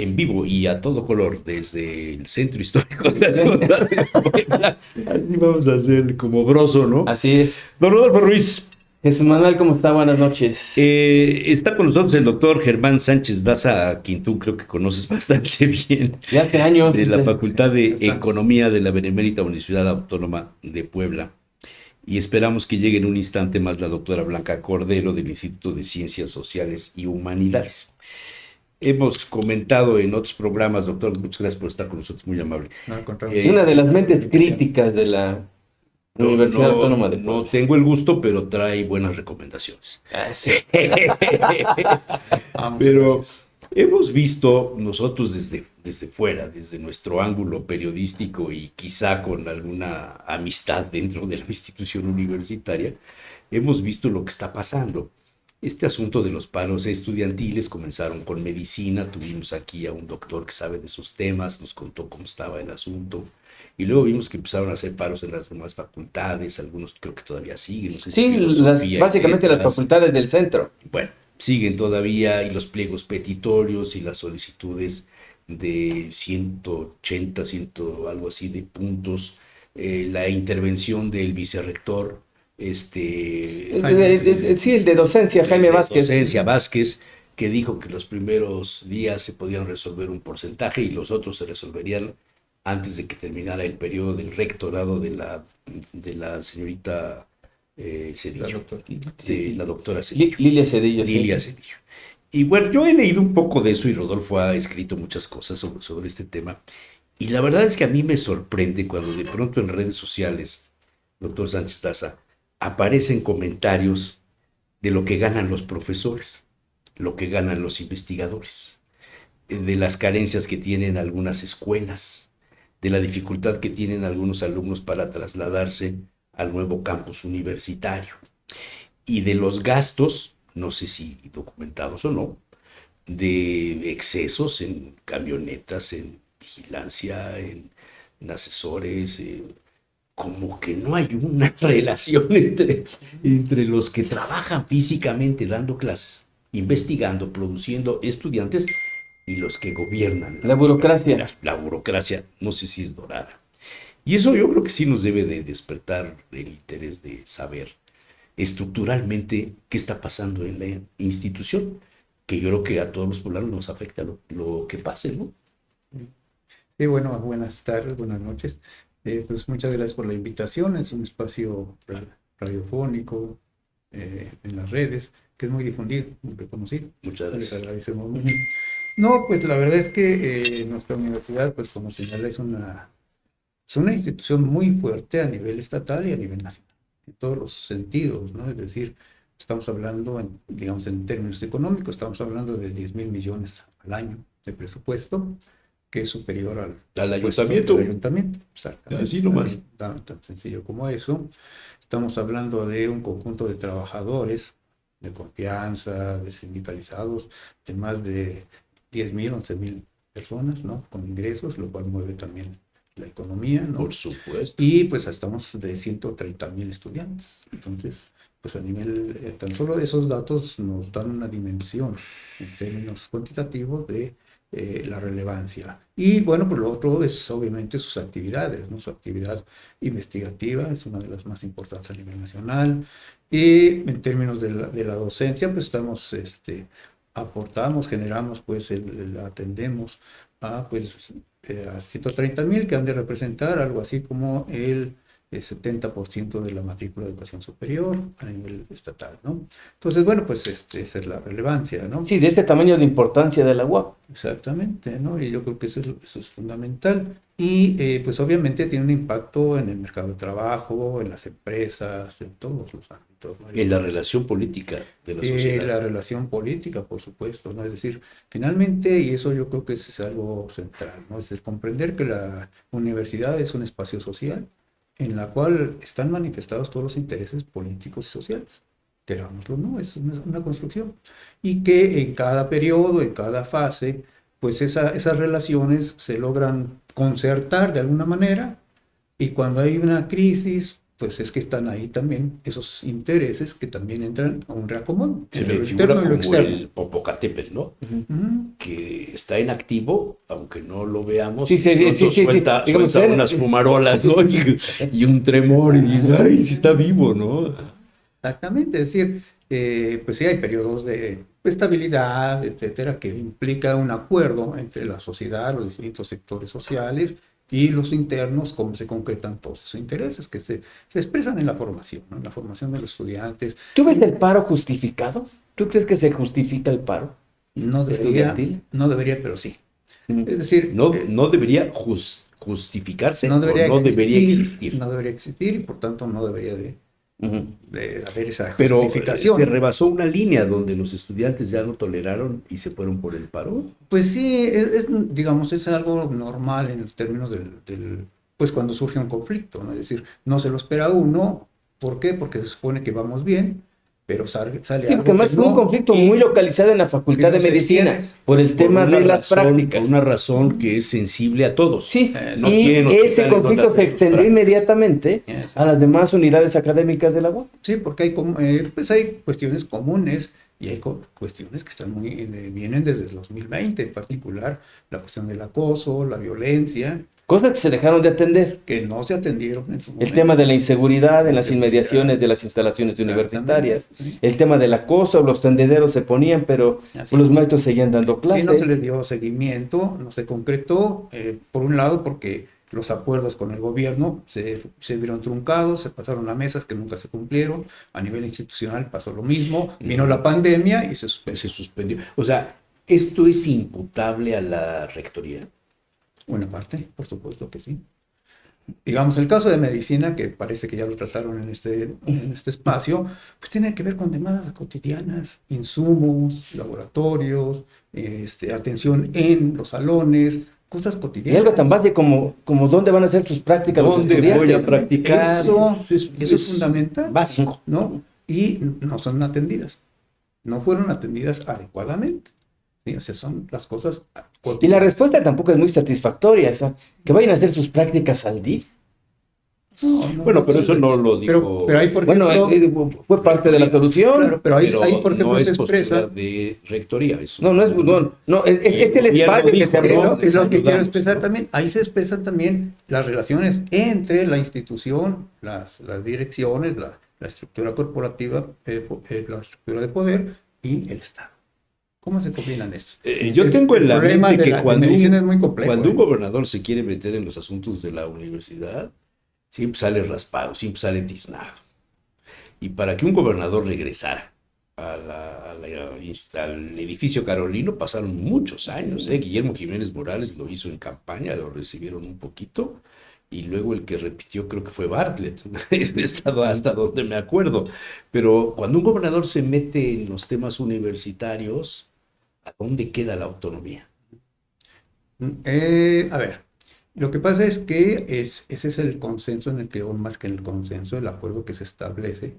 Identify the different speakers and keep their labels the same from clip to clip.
Speaker 1: en vivo y a todo color desde el centro histórico de la ciudad de Puebla. Así vamos a hacer como broso, ¿no?
Speaker 2: Así es.
Speaker 1: Don Rodolfo Ruiz.
Speaker 2: Jesús Manuel, ¿cómo está? Buenas noches.
Speaker 1: Está con nosotros el doctor Germán Sánchez Daza, a quien tú creo que conoces bastante bien,
Speaker 2: De hace años.
Speaker 1: de la Facultad de Economía de la Benemérita Universidad Autónoma de Puebla. Y esperamos que llegue en un instante más la doctora Blanca Cordero del Instituto de Ciencias Sociales y Humanidades. Hemos comentado en otros programas, doctor, muchas gracias por estar con nosotros, muy amable.
Speaker 2: Una de las mentes críticas de la Universidad Autónoma de Puebla.
Speaker 1: No tengo el gusto, pero trae buenas recomendaciones.
Speaker 2: Sí.
Speaker 1: Pero hemos visto nosotros desde fuera, desde nuestro ángulo periodístico y quizá con alguna amistad dentro de la institución universitaria, hemos visto lo que está pasando. Este asunto de los paros estudiantiles comenzaron con medicina, tuvimos aquí a un doctor que sabe de esos temas, nos contó cómo estaba el asunto, y luego vimos que empezaron a hacer paros en las demás facultades, algunos creo que todavía siguen. No sé
Speaker 2: sí, básicamente las facultades del centro.
Speaker 1: Bueno, siguen todavía, y los pliegos petitorios y las solicitudes de 180, algo así de puntos, la intervención del vicerrector,
Speaker 2: sí, el de docencia, Jaime Vázquez.
Speaker 1: Docencia Vázquez, que dijo que los primeros días se podían resolver un porcentaje y los otros se resolverían antes de que terminara el periodo del rectorado de la señorita Cedillo, la doctora Cedillo.
Speaker 2: Lilia Cedillo.
Speaker 1: Lilia Cedillo. Y bueno, yo he leído un poco de eso y Rodolfo ha escrito muchas cosas sobre este tema. Y la verdad es que a mí me sorprende cuando de pronto en redes sociales, doctor Sánchez Daza, aparecen comentarios de lo que ganan los profesores, lo que ganan los investigadores, de las carencias que tienen algunas escuelas, de la dificultad que tienen algunos alumnos para trasladarse al nuevo campus universitario, y de los gastos, no sé si documentados o no, de excesos en camionetas, en vigilancia, en asesores, como que no hay una relación entre los que trabajan físicamente dando clases, investigando, produciendo estudiantes y los que gobiernan.
Speaker 2: La burocracia.
Speaker 1: La burocracia, no sé si es dorada. Y eso yo creo que sí nos debe de despertar el interés de saber estructuralmente qué está pasando en la institución, que yo creo que a todos los poblanos nos afecta lo que pase, ¿no?
Speaker 3: Sí, bueno, buenas tardes, buenas noches. Pues muchas gracias por la invitación. Es un espacio radiofónico en las redes, que es muy difundido, muy reconocido.
Speaker 1: Muchas gracias.
Speaker 3: Les agradecemos mucho. No, pues la verdad es que nuestra universidad, pues como señala, es una institución muy fuerte a nivel estatal y a nivel nacional, en todos los sentidos, ¿no? Es decir, estamos hablando, digamos, en términos económicos, estamos hablando de 10,000 millones al año de presupuesto, que es superior
Speaker 1: al ayuntamiento.
Speaker 3: Así nomás. Tan sencillo como eso. Estamos hablando de un conjunto de trabajadores de confianza, de sindicalizados, de más de 10,000, 11,000 personas, ¿no? Con ingresos, lo cual mueve también la economía, ¿no?
Speaker 1: Por supuesto.
Speaker 3: Y pues estamos de 130,000 estudiantes. Entonces, pues a nivel, tan solo esos datos nos dan una dimensión en términos cuantitativos de la relevancia. Y bueno, pues lo otro es obviamente sus actividades, ¿no? Su actividad investigativa es una de las más importantes a nivel nacional. Y en términos de la docencia, pues estamos, aportamos, generamos, pues atendemos a, pues, a 130,000 que han de representar algo así como el 70% de la matrícula de educación superior a nivel estatal, ¿no? Entonces, bueno, pues esa es la relevancia, ¿no?
Speaker 2: Sí, de este tamaño es la importancia de la UAP.
Speaker 3: Exactamente, ¿no? Y yo creo que eso es fundamental. Y pues obviamente tiene un impacto en el mercado de trabajo, en las empresas, en todos los ámbitos, ¿no?
Speaker 1: En la relación política de la sociedad.
Speaker 3: La relación política, por supuesto, ¿no? Es decir, finalmente, y eso yo creo que es algo central, ¿no? Es decir, comprender que la universidad es un espacio social en la cual están manifestados todos los intereses políticos y sociales. Querámoslo, ¿no? Es una construcción. Y que en cada periodo, en cada fase, pues esas relaciones se logran concertar de alguna manera, y cuando hay una crisis, pues es que están ahí también esos intereses que también entran a un reacomodo,
Speaker 1: Se
Speaker 3: entre
Speaker 1: me
Speaker 3: lo
Speaker 1: figura
Speaker 3: interno y lo
Speaker 1: como
Speaker 3: externo.
Speaker 1: el Popocatépetl, ¿no?
Speaker 3: Ujú.
Speaker 1: Que está en activo, aunque no lo veamos,
Speaker 2: Sí,
Speaker 1: y
Speaker 2: sí,
Speaker 1: de
Speaker 2: sí,
Speaker 1: pronto
Speaker 2: sí, sí,
Speaker 1: suelta,
Speaker 2: digamos,
Speaker 1: suelta unas fumarolas, ¿no? Y un tremor, y dices, ay, sí está vivo, ¿no?
Speaker 3: Exactamente, es decir, pues sí hay periodos de estabilidad, etcétera, que implica un acuerdo entre la sociedad, los distintos sectores sociales y los internos, cómo se concretan todos esos intereses que se expresan en la formación, ¿no? En la formación de los estudiantes.
Speaker 2: ¿Tú ves el paro justificado? ¿Tú crees que se justifica el paro
Speaker 3: No debería,
Speaker 2: estudiantil?
Speaker 3: no debería, pero sí.
Speaker 2: Mm.
Speaker 3: Es decir,
Speaker 1: No debería justificarse
Speaker 3: no
Speaker 1: o
Speaker 3: debería
Speaker 1: no debería
Speaker 3: existir,
Speaker 1: existir.
Speaker 3: no debería existir y por tanto no debería
Speaker 2: Ujú.
Speaker 3: de haber esa
Speaker 1: Pero
Speaker 3: justificación.
Speaker 1: rebasó una línea donde los estudiantes ya no toleraron y se fueron por el paro.
Speaker 3: Pues sí, digamos, es algo normal en términos pues cuando surge un conflicto, ¿no? Es decir, no se lo espera uno, ¿por qué? Porque se supone que vamos bien, pero sale
Speaker 2: Sí, porque
Speaker 3: algo
Speaker 2: además
Speaker 3: que
Speaker 2: fue un
Speaker 3: no,
Speaker 2: conflicto
Speaker 3: y
Speaker 2: muy localizado en la Facultad
Speaker 3: que
Speaker 2: de
Speaker 3: no se
Speaker 2: Medicina
Speaker 3: extiende.
Speaker 2: por el tema de las
Speaker 1: Por
Speaker 2: prácticas.
Speaker 1: una razón que es sensible a todos.
Speaker 2: Sí,
Speaker 1: No
Speaker 2: y
Speaker 1: tienen
Speaker 2: ese
Speaker 1: hospitales donde
Speaker 2: conflicto se
Speaker 1: hacer sus
Speaker 2: extendió
Speaker 1: prácticas.
Speaker 2: inmediatamente a las demás unidades académicas de la UAP.
Speaker 3: Sí, porque pues hay cuestiones comunes y hay cuestiones que están vienen desde el 2020, en particular la cuestión del acoso, la violencia,
Speaker 2: Cosas que se dejaron de atender.
Speaker 3: que no se atendieron en su
Speaker 2: El
Speaker 3: momento.
Speaker 2: tema de la inseguridad en las
Speaker 3: Inseguridad.
Speaker 2: inmediaciones de las instalaciones
Speaker 3: Exactamente,
Speaker 2: universitarias.
Speaker 3: sí.
Speaker 2: El tema del acoso, los tendederos se ponían, pero
Speaker 3: Así
Speaker 2: los
Speaker 3: es.
Speaker 2: maestros seguían dando
Speaker 3: Sí, no se
Speaker 2: clases.
Speaker 3: les dio seguimiento, no se concretó, por un lado porque los acuerdos con el gobierno se vieron truncados, se pasaron a mesas que nunca se cumplieron, a nivel institucional pasó lo mismo, vino la pandemia y se suspendió.
Speaker 1: Se suspendió. O sea, ¿esto es imputable a la rectoría?
Speaker 3: Una parte, por supuesto que sí. Digamos, el caso de medicina, que parece que ya lo trataron en este espacio, pues tiene que ver con demandas cotidianas, insumos, laboratorios, atención en los salones, cosas
Speaker 2: Y
Speaker 3: cotidianas.
Speaker 2: algo tan básico como dónde van a hacer sus prácticas los
Speaker 1: ¿Dónde
Speaker 2: estudiantes.
Speaker 1: voy a practicar?
Speaker 3: Eso es fundamental,
Speaker 1: básico.
Speaker 3: ¿no? Y no son atendidas, no fueron atendidas adecuadamente. ¿Sí? O sea, son las cosas
Speaker 2: Y la
Speaker 3: cotidianas.
Speaker 2: respuesta tampoco es muy satisfactoria, o sea, que vayan a hacer sus prácticas al DIF.
Speaker 1: Bueno, pero eso no lo dijo.
Speaker 3: Pero ahí, por
Speaker 2: Bueno,
Speaker 3: ejemplo,
Speaker 2: fue parte de la solución.
Speaker 3: claro, pero ahí,
Speaker 1: Pero
Speaker 3: ahí, por ejemplo,
Speaker 1: no
Speaker 3: se
Speaker 1: es postura
Speaker 3: expresa.
Speaker 1: de rectoría.
Speaker 2: No es el
Speaker 1: Y el
Speaker 2: espacio
Speaker 1: gobierno
Speaker 2: que se
Speaker 1: dijo,
Speaker 2: abrió.
Speaker 1: ¿no?
Speaker 3: Es lo que quiero
Speaker 1: Saludamos,
Speaker 3: expresar
Speaker 1: ¿no?
Speaker 3: también. Ahí se expresan también las relaciones entre la institución, las direcciones, la estructura corporativa, la estructura de poder y el Estado. ¿Cómo se combinan estos?
Speaker 1: Yo tengo en la
Speaker 3: problema
Speaker 1: mente
Speaker 3: de
Speaker 1: que
Speaker 3: de
Speaker 1: cuando
Speaker 3: medicina es muy complejo.
Speaker 1: cuando un gobernador se quiere meter en los asuntos de la universidad, siempre sale raspado, siempre sale tiznado. Y para que un gobernador regresara al edificio carolino pasaron muchos años. Guillermo Jiménez Morales lo hizo en campaña, lo recibieron un poquito, y luego el que repitió creo que fue Bartlett, hasta donde me acuerdo. Pero cuando un gobernador se mete en los temas universitarios, ¿a dónde queda la autonomía?
Speaker 3: A ver, lo que pasa es que ese es el consenso en el que, o más que el consenso, el acuerdo que se establece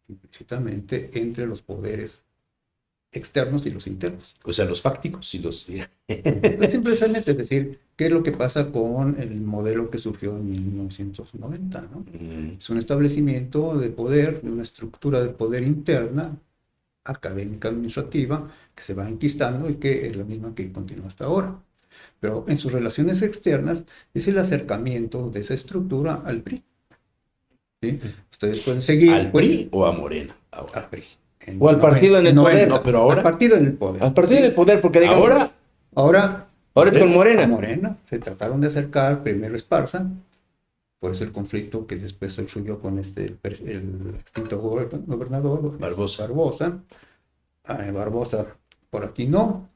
Speaker 3: implícitamente entre los poderes externos y los internos.
Speaker 1: O sea, los fácticos y los...
Speaker 3: Simplemente, es decir, ¿qué es lo que pasa con el modelo que surgió en 1990? ¿No? Es un establecimiento de poder, de una estructura de poder interna, académica, administrativa, que se va enquistando y que es la misma que continúa hasta ahora. Pero en sus relaciones externas es el acercamiento de esa estructura al PRI. ¿Sí? Ustedes pueden seguir...
Speaker 1: ¿Al PRI o a Morena? Ahora.
Speaker 3: Al PRI.
Speaker 2: O al partido en el poder.
Speaker 1: No, pero ahora...
Speaker 3: Al partido en el poder.
Speaker 2: Al partido del poder, porque digamos,
Speaker 1: Ahora
Speaker 2: ahora es con Morena.
Speaker 3: a Morena. Se trataron de acercar primero Esparza, por eso el conflicto que después se surgió con el extinto gobernador
Speaker 1: Barbosa.
Speaker 3: Barbosa, por aquí no.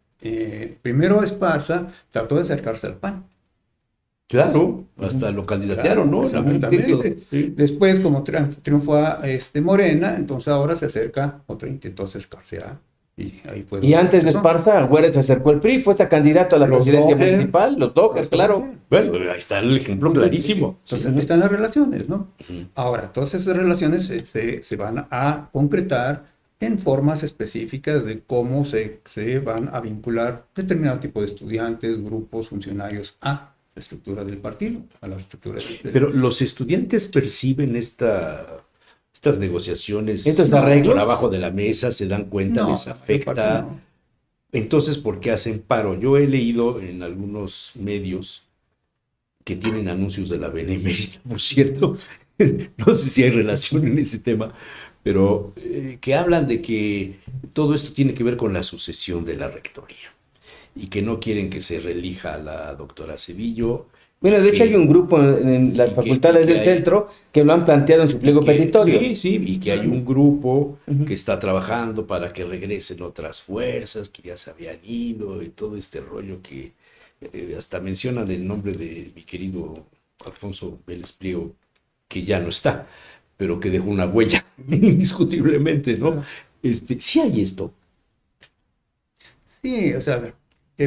Speaker 3: Primero Esparza trató de acercarse al PAN.
Speaker 1: Claro, hasta lo candidatearon, ¿no? En algún
Speaker 3: Exactamente.
Speaker 1: momento. Sí.
Speaker 3: Después, como triunfó Morena, entonces ahora se acerca, otra intentó acercarse y ahí fue.
Speaker 2: Y antes de Esparza, Güeres se acercó al PRI, fue hasta candidato a la
Speaker 3: Los
Speaker 2: presidencia
Speaker 3: Dodgers.
Speaker 2: municipal, los Dodgers, claro.
Speaker 1: Bueno, ahí está el ejemplo clarísimo.
Speaker 3: Entonces están las relaciones, ¿no?
Speaker 1: Ujú.
Speaker 3: Ahora, todas esas relaciones se van a concretar en formas específicas de cómo se van a vincular determinado tipo de estudiantes, grupos, funcionarios a estructura del partido, a la estructura
Speaker 1: Pero los estudiantes perciben estas negociaciones
Speaker 2: ¿Estos arreglos?
Speaker 1: por abajo de la mesa, se dan cuenta,
Speaker 3: No,
Speaker 1: les
Speaker 3: la mayor parte
Speaker 1: afecta.
Speaker 3: no.
Speaker 1: Entonces, ¿por qué hacen paro? Yo he leído en algunos medios que tienen anuncios de la Benemérita, por cierto, no sé si hay relación en ese tema, pero que hablan de que todo esto tiene que ver con la sucesión de la rectoría y que no quieren que se reelija a la doctora Cedillo.
Speaker 2: Bueno, de hecho
Speaker 1: que-
Speaker 2: hay un grupo en las
Speaker 1: y
Speaker 2: facultades
Speaker 1: que
Speaker 2: del
Speaker 1: hay-
Speaker 2: centro que lo han planteado en su pliego petitorio.
Speaker 1: Sí, sí, y que hay un grupo
Speaker 2: Ujú.
Speaker 1: que está trabajando para que regresen otras fuerzas que ya se habían ido y todo este rollo que hasta mencionan el nombre de mi querido Alfonso Vélez Pliego, que ya no está, pero que dejó una huella indiscutiblemente, ¿no? Sí hay esto.
Speaker 3: Sí, o sea, a ver,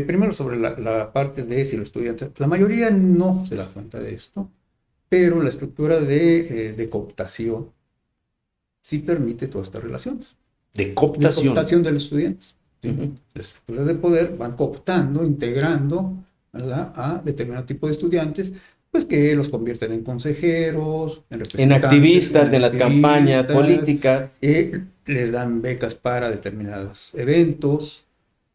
Speaker 3: primero sobre la parte de si los estudiantes, la mayoría no se da cuenta de esto, pero la estructura de cooptación sí permite todas estas relaciones.
Speaker 1: De
Speaker 3: De
Speaker 1: cooptación.
Speaker 3: cooptación de los estudiantes. ¿Sí?
Speaker 2: Ujú.
Speaker 3: Las estructuras de poder van cooptando, integrando, ¿verdad?, a determinado tipo de estudiantes, pues que los convierten en consejeros, en
Speaker 2: En
Speaker 3: representantes,
Speaker 2: activistas, en las campañas políticas.
Speaker 3: les dan becas para determinados eventos,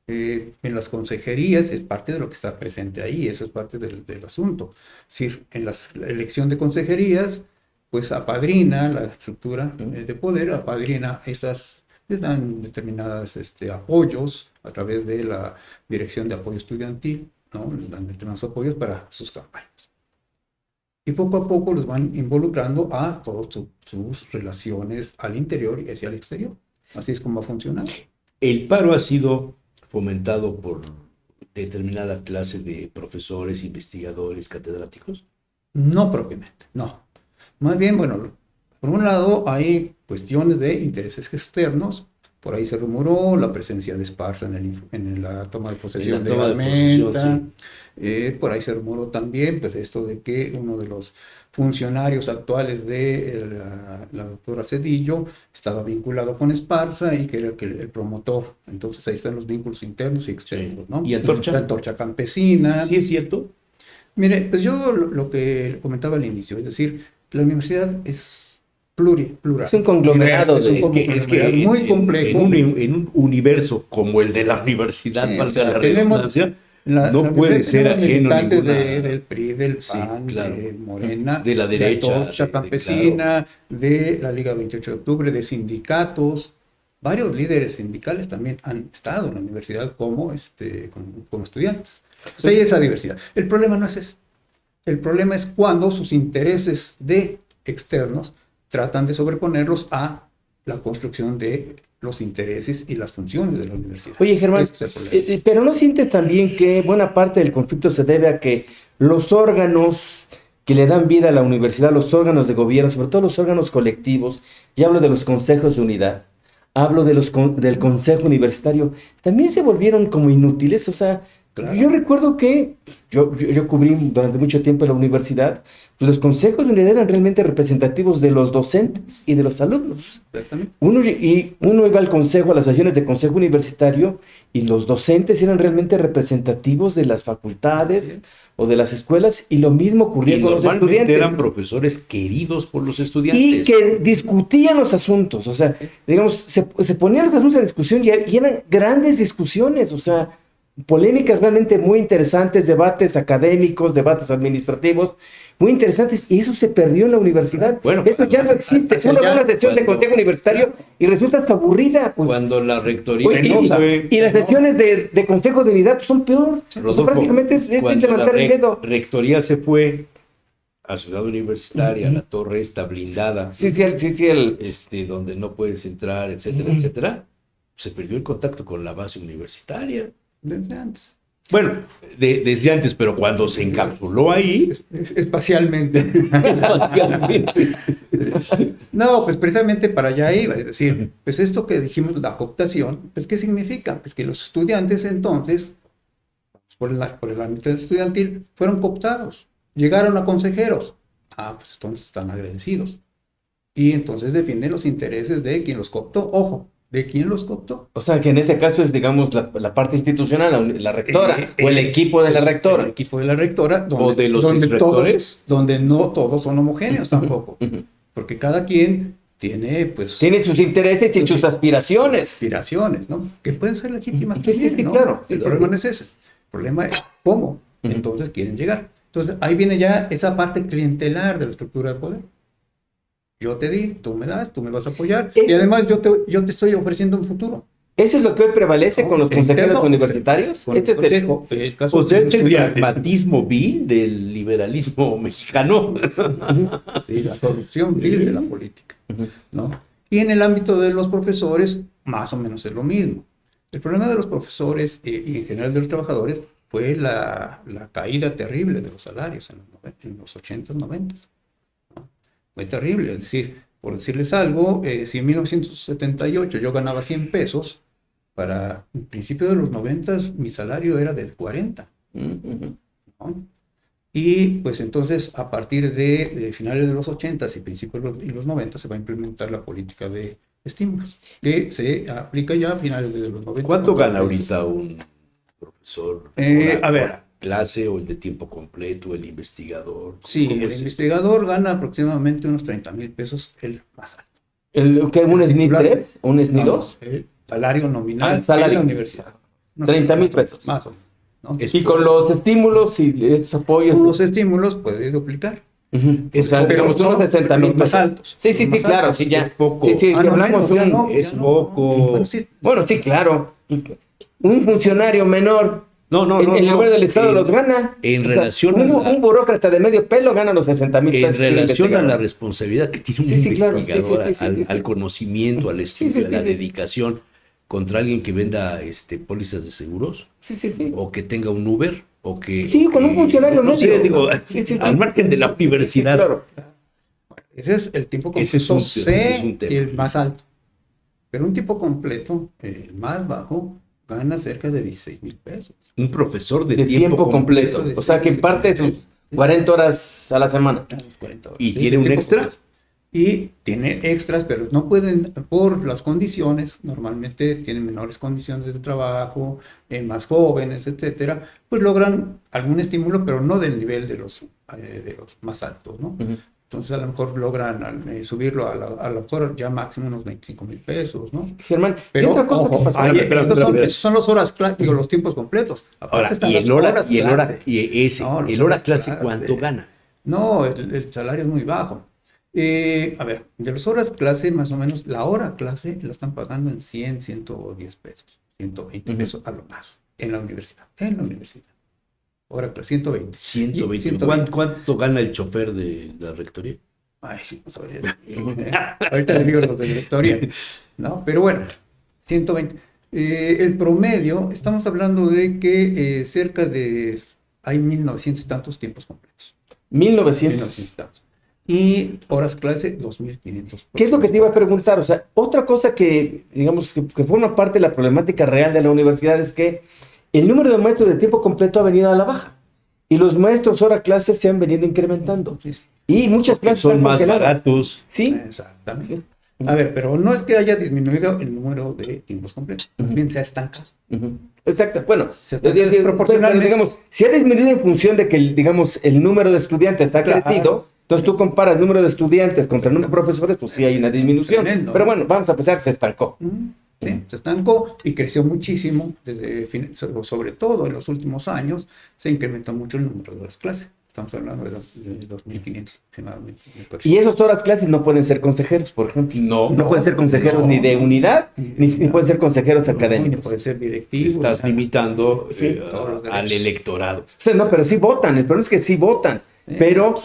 Speaker 3: en las consejerías, es parte de lo que está presente ahí, eso es parte del asunto. Es decir, en la elección de consejerías, pues apadrina la estructura de poder, apadrina estas, les dan determinados apoyos a través de la Dirección de Apoyo Estudiantil, ¿no? Les dan determinados apoyos para sus campañas. Y poco a poco los van involucrando a todas sus relaciones al interior y hacia el exterior. Así es como va a funcionar.
Speaker 1: El paro ha sido fomentado por determinada clase de profesores, investigadores, catedráticos.
Speaker 3: No propiamente, no. Más bien, bueno, por un lado hay cuestiones de intereses externos. Por ahí se rumoró la presencia de Esparza en la toma de posesión de
Speaker 1: toma de posesión,
Speaker 3: Armenta. Por ahí se rumoró también, pues, esto de que uno de los funcionarios actuales de la doctora Cedillo estaba vinculado con Esparza y que era el promotor. Entonces ahí están los vínculos internos y externos, ¿no?
Speaker 1: ¿Y Antorcha?
Speaker 3: La Antorcha Campesina.
Speaker 1: ¿Sí es cierto?
Speaker 3: Mire, pues yo lo que comentaba al inicio, es decir, la universidad es plural.
Speaker 2: Es un conglomerado
Speaker 3: Es un
Speaker 2: de...
Speaker 1: Es que
Speaker 3: conglomerado muy complejo.
Speaker 1: en un universo como el de la universidad,
Speaker 3: Sí,
Speaker 1: valga
Speaker 3: o sea,
Speaker 1: la
Speaker 3: tenemos
Speaker 1: redundancia,
Speaker 3: la
Speaker 1: no puede
Speaker 3: universidad,
Speaker 1: ser
Speaker 3: tenemos
Speaker 1: ajeno a
Speaker 3: militantes
Speaker 1: ninguna...
Speaker 3: del PRI, del
Speaker 1: Sí,
Speaker 3: PAN,
Speaker 1: claro.
Speaker 3: de Morena,
Speaker 1: De la derecha,
Speaker 3: Antorcha
Speaker 1: de
Speaker 3: Campesina, de la Liga 28 de Octubre, de sindicatos. Varios líderes sindicales también han estado en la universidad como estudiantes. Entonces hay esa diversidad. El problema no es eso. El problema es cuando sus intereses externos tratan de sobreponerlos a la construcción de los intereses y las funciones de la universidad.
Speaker 2: Oye, Germán,
Speaker 3: Ese es el problema.
Speaker 2: pero ¿no sientes también que buena parte del conflicto se debe a que los órganos que le dan vida a la universidad, los órganos de gobierno, sobre todo los órganos colectivos, y hablo de los consejos de unidad, hablo de del consejo universitario, también se volvieron como inútiles? O sea,
Speaker 3: Claro.
Speaker 2: yo recuerdo que yo cubrí durante mucho tiempo la universidad, pues los consejos de unidad eran realmente representativos de los docentes y de los alumnos.
Speaker 3: Exactamente.
Speaker 2: Uno iba al consejo, a las sesiones de consejo universitario, y los docentes eran realmente representativos de las facultades o de las escuelas, y lo mismo ocurría
Speaker 1: Y
Speaker 2: con los
Speaker 1: normalmente
Speaker 2: estudiantes.
Speaker 1: eran profesores queridos por los
Speaker 2: Y
Speaker 1: estudiantes.
Speaker 2: que discutían los asuntos, o sea, digamos, se ponían los asuntos a discusión y eran grandes discusiones, o sea, polémicas realmente muy interesantes, debates académicos, debates administrativos, muy interesantes, y eso se perdió en la universidad.
Speaker 1: Bueno,
Speaker 2: Esto ya no existe.
Speaker 3: hacia
Speaker 2: Uno va a
Speaker 3: allá,
Speaker 2: una sesión de consejo universitario y resulta hasta aburrida. Pues.
Speaker 1: Cuando la rectoría
Speaker 2: Oye,
Speaker 1: fue...
Speaker 2: y las sesiones de consejo de unidad pues, son peor.
Speaker 1: Rodolfo,
Speaker 2: Prácticamente es
Speaker 1: cuando
Speaker 2: levantar
Speaker 1: la
Speaker 2: el dedo.
Speaker 1: rectoría se fue a Ciudad Universitaria, la torre esta blindada,
Speaker 2: Sí,
Speaker 1: donde no puedes entrar, etcétera, etcétera, se perdió el contacto con la base universitaria.
Speaker 3: Desde antes.
Speaker 1: Bueno, desde antes, pero cuando se encapsuló ahí,
Speaker 3: Espacialmente.
Speaker 1: espacialmente.
Speaker 3: No, pues precisamente para allá iba, es decir, pues esto que dijimos, la cooptación, pues ¿qué significa? Pues que los estudiantes entonces, por el ámbito estudiantil, fueron cooptados, llegaron a consejeros. Pues entonces están agradecidos. Y entonces defienden los intereses de quien los cooptó. Ojo, ¿De quién los cooptó?
Speaker 2: O sea, que en este caso es, digamos, la parte institucional, la rectora, o el equipo de la rectora.
Speaker 3: El equipo de la rectora,
Speaker 1: O de los exrectores.
Speaker 3: donde no todos son homogéneos tampoco.
Speaker 2: Ujú.
Speaker 3: Porque cada quien tiene, pues,
Speaker 2: Tiene sus intereses y sus aspiraciones.
Speaker 3: aspiraciones, ¿no? Que pueden ser legítimas
Speaker 2: Sí, sí,
Speaker 3: también,
Speaker 2: sí,
Speaker 3: ¿no?
Speaker 2: claro. Sí,
Speaker 3: El
Speaker 2: sí,
Speaker 3: problema
Speaker 2: sí.
Speaker 3: no es ese. El problema es cómo
Speaker 2: Ujú.
Speaker 3: entonces quieren llegar. Entonces, ahí viene ya esa parte clientelar de la estructura de poder. Yo te di, tú me das, tú me vas a apoyar. Y además yo te estoy ofreciendo un futuro.
Speaker 2: ¿Eso es lo que hoy prevalece con los
Speaker 3: El
Speaker 2: consejeros
Speaker 3: interno,
Speaker 2: universitarios?
Speaker 3: Con el
Speaker 2: Ese es el...
Speaker 3: consejo, el caso
Speaker 1: O sea,
Speaker 3: de
Speaker 1: es el
Speaker 3: estudiantes.
Speaker 1: pragmatismo vil del liberalismo mexicano.
Speaker 3: Sí, la corrupción vil de la política,
Speaker 2: Ujú.
Speaker 3: ¿no? Y en el ámbito de los profesores, más o menos es lo mismo. El problema de los profesores y en general de los trabajadores fue la caída terrible de los salarios en los 80s, 90s. ¿no? Fue terrible, es decir, por decirles algo, si en 1978 yo ganaba 100 pesos, para el principio de los 90s mi salario era de 40.
Speaker 2: Ujú.
Speaker 3: ¿no? Y pues entonces a partir de finales de los 80s y principios de los 90 se va a implementar la política de estímulos, que se aplica ya a finales de los 90.
Speaker 1: ¿Cuánto gana ahorita un profesor?
Speaker 3: A ver.
Speaker 1: Hora clase o el de tiempo completo, el investigador?
Speaker 3: Sí,
Speaker 1: ¿Cómo
Speaker 3: el
Speaker 1: es
Speaker 3: investigador gana aproximadamente unos 30,000 pesos el más alto.
Speaker 2: ¿Qué, un SNI
Speaker 3: titular.
Speaker 2: 3? ¿Un SNI 2?
Speaker 3: El salario nominal
Speaker 2: El salario.
Speaker 3: de la universidad.
Speaker 2: 30,000 pesos.
Speaker 3: Más o menos. ¿no?
Speaker 1: Es
Speaker 2: Y con los estímulos y estos apoyos.
Speaker 3: Con los estímulos puede duplicar.
Speaker 2: Ujú.
Speaker 1: Es
Speaker 2: O sea,
Speaker 1: poco,
Speaker 2: digamos,
Speaker 3: pero
Speaker 2: unos 60,000
Speaker 3: los más
Speaker 2: pesos.
Speaker 3: altos.
Speaker 2: Sí, sí,
Speaker 3: Los
Speaker 2: sí,
Speaker 3: más
Speaker 2: claro,
Speaker 3: altos.
Speaker 2: sí, ya.
Speaker 1: Es poco.
Speaker 2: Sí, sí,
Speaker 3: Ah,
Speaker 2: si
Speaker 3: no,
Speaker 2: hablamos
Speaker 3: ya
Speaker 2: un...
Speaker 3: no,
Speaker 1: es
Speaker 3: ya no.
Speaker 1: poco.
Speaker 3: Bueno, sí.
Speaker 2: Bueno, sí, claro. Un funcionario menor
Speaker 1: No, no,
Speaker 2: en
Speaker 1: no.
Speaker 2: el
Speaker 1: no.
Speaker 2: número del Estado
Speaker 1: En-
Speaker 2: los gana.
Speaker 1: en
Speaker 2: O sea,
Speaker 1: relación a la-
Speaker 2: un burócrata de medio pelo gana los 60,000
Speaker 1: En
Speaker 2: pesos.
Speaker 1: relación a la
Speaker 2: investigador.
Speaker 1: responsabilidad que tiene un
Speaker 2: Sí, sí, claro. Sí, sí,
Speaker 1: investigador,
Speaker 2: sí, sí, sí, sí.
Speaker 1: al conocimiento, al estudio,
Speaker 2: Sí, sí,
Speaker 1: a la
Speaker 2: sí, sí.
Speaker 1: dedicación, contra alguien que venda pólizas de seguros,
Speaker 2: Sí, sí, sí.
Speaker 1: o que tenga un Uber, o que...
Speaker 2: Sí, con un funcionario
Speaker 1: no sé,
Speaker 2: medio.
Speaker 1: digo,
Speaker 2: Sí, sí, sí.
Speaker 1: al margen de la
Speaker 2: Sí, sí, sí,
Speaker 1: universidad.
Speaker 2: claro.
Speaker 3: Ese es el tiempo completo
Speaker 1: Ese es un
Speaker 3: C
Speaker 1: tema.
Speaker 3: y el más alto. Pero un tipo completo, el más bajo, gana cerca de 16,000 pesos.
Speaker 1: Un profesor de,
Speaker 2: De tiempo completo.
Speaker 3: completo.
Speaker 2: O sea, que imparte sus 40 horas a la semana.
Speaker 3: A los 40 horas.
Speaker 1: ¿Y
Speaker 3: Sí,
Speaker 1: tiene
Speaker 3: de
Speaker 1: un
Speaker 3: tiempo
Speaker 1: extra?
Speaker 3: completo. Y tiene extras, pero no pueden, por las condiciones, normalmente tienen menores condiciones de trabajo, más jóvenes, etcétera, pues logran algún estímulo, pero no del nivel de los más altos, ¿no?
Speaker 2: Ujú.
Speaker 3: Entonces a lo mejor logran subirlo a lo mejor ya máximo unos 25,000 pesos, ¿no?
Speaker 2: Germán,
Speaker 3: Pero
Speaker 2: y otra cosa
Speaker 3: ojo,
Speaker 2: que pasa.
Speaker 3: ahí,
Speaker 1: pero-
Speaker 3: esos son los horas clase, digo, los tiempos completos. Aparte
Speaker 1: Ahora,
Speaker 3: están
Speaker 1: y
Speaker 3: las
Speaker 1: el hora,
Speaker 3: horas
Speaker 1: y el hora,
Speaker 3: clase.
Speaker 1: y ese,
Speaker 3: No, las
Speaker 1: el hora
Speaker 3: horas
Speaker 1: clase,
Speaker 3: clase.
Speaker 1: ¿cuánto gana?
Speaker 3: No, el salario es muy bajo. A ver, de las horas clase, más o menos, la hora clase la están pagando en 100, 110 pesos, 120
Speaker 2: Ujú.
Speaker 3: pesos a lo más, en la universidad. Hora clase, 120.
Speaker 1: 120.
Speaker 3: Y 120.
Speaker 1: ¿Cuánto gana el chofer de la rectoría?
Speaker 3: Ay, sí, no sabría. Ahorita le digo los de directoría, ¿no? Pero bueno, 120. El promedio, estamos hablando de que cerca de, hay 1,900 y tantos tiempos completos.
Speaker 2: 1900.
Speaker 3: 1,900 y tantos. Y horas clase, 2,500.
Speaker 2: ¿Qué es lo que te iba a preguntar? O sea, otra cosa que, digamos, que forma parte de la problemática real de la universidad es que el número de maestros de tiempo completo ha venido a la baja. Y los maestros hora clase se han venido incrementando.
Speaker 3: Sí,
Speaker 2: Y muchas
Speaker 1: Que
Speaker 2: clases
Speaker 1: son
Speaker 2: están
Speaker 1: más
Speaker 2: congeladas.
Speaker 1: baratos.
Speaker 2: Sí.
Speaker 3: exactamente.
Speaker 2: Sí.
Speaker 3: A ver, pero no es que haya disminuido el número de tiempos completos, más bien se ha estancado.
Speaker 2: Ujú. Exacto. Bueno,
Speaker 3: Se está
Speaker 2: proporcionalmente, digamos, si ha disminuido en función de que, digamos, el número de estudiantes ha
Speaker 3: Claro.
Speaker 2: crecido, entonces tú comparas el número de estudiantes contra el número de profesores, pues sí hay una disminución.
Speaker 3: Tremendo.
Speaker 2: Pero bueno, vamos a empezar, se estancó.
Speaker 3: Sí, se estancó y creció muchísimo, sobre todo en los últimos años, se incrementó mucho el número de las clases. Estamos hablando de 2,500 aproximadamente.
Speaker 2: Y esas horas clases no pueden ser consejeros, por ejemplo. No pueden ser consejeros
Speaker 3: no.
Speaker 2: ni de unidad, ni pueden ser consejeros
Speaker 3: No,
Speaker 2: académicos.
Speaker 3: puede ser directivo.
Speaker 1: Estás limitando
Speaker 2: Sí.
Speaker 3: Todos los
Speaker 1: al
Speaker 3: derechos.
Speaker 1: electorado.
Speaker 2: O sea, no, pero sí votan. El problema es que sí votan,
Speaker 3: Sí.
Speaker 2: pero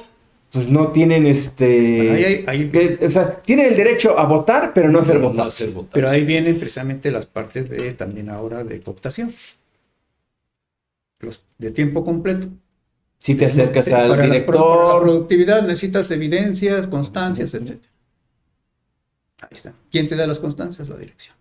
Speaker 2: pues no tienen
Speaker 3: Bueno,
Speaker 2: o sea, tienen el derecho a votar, pero no a ser
Speaker 1: No
Speaker 2: votados.
Speaker 1: hacer votar.
Speaker 3: pero ahí vienen precisamente las partes de también ahora de cooptación. Los de tiempo completo.
Speaker 2: Si te acercas al
Speaker 3: Para la
Speaker 2: director,
Speaker 3: productividad necesitas evidencias, constancias, etc. Ahí está. ¿Quién te da las constancias? La dirección.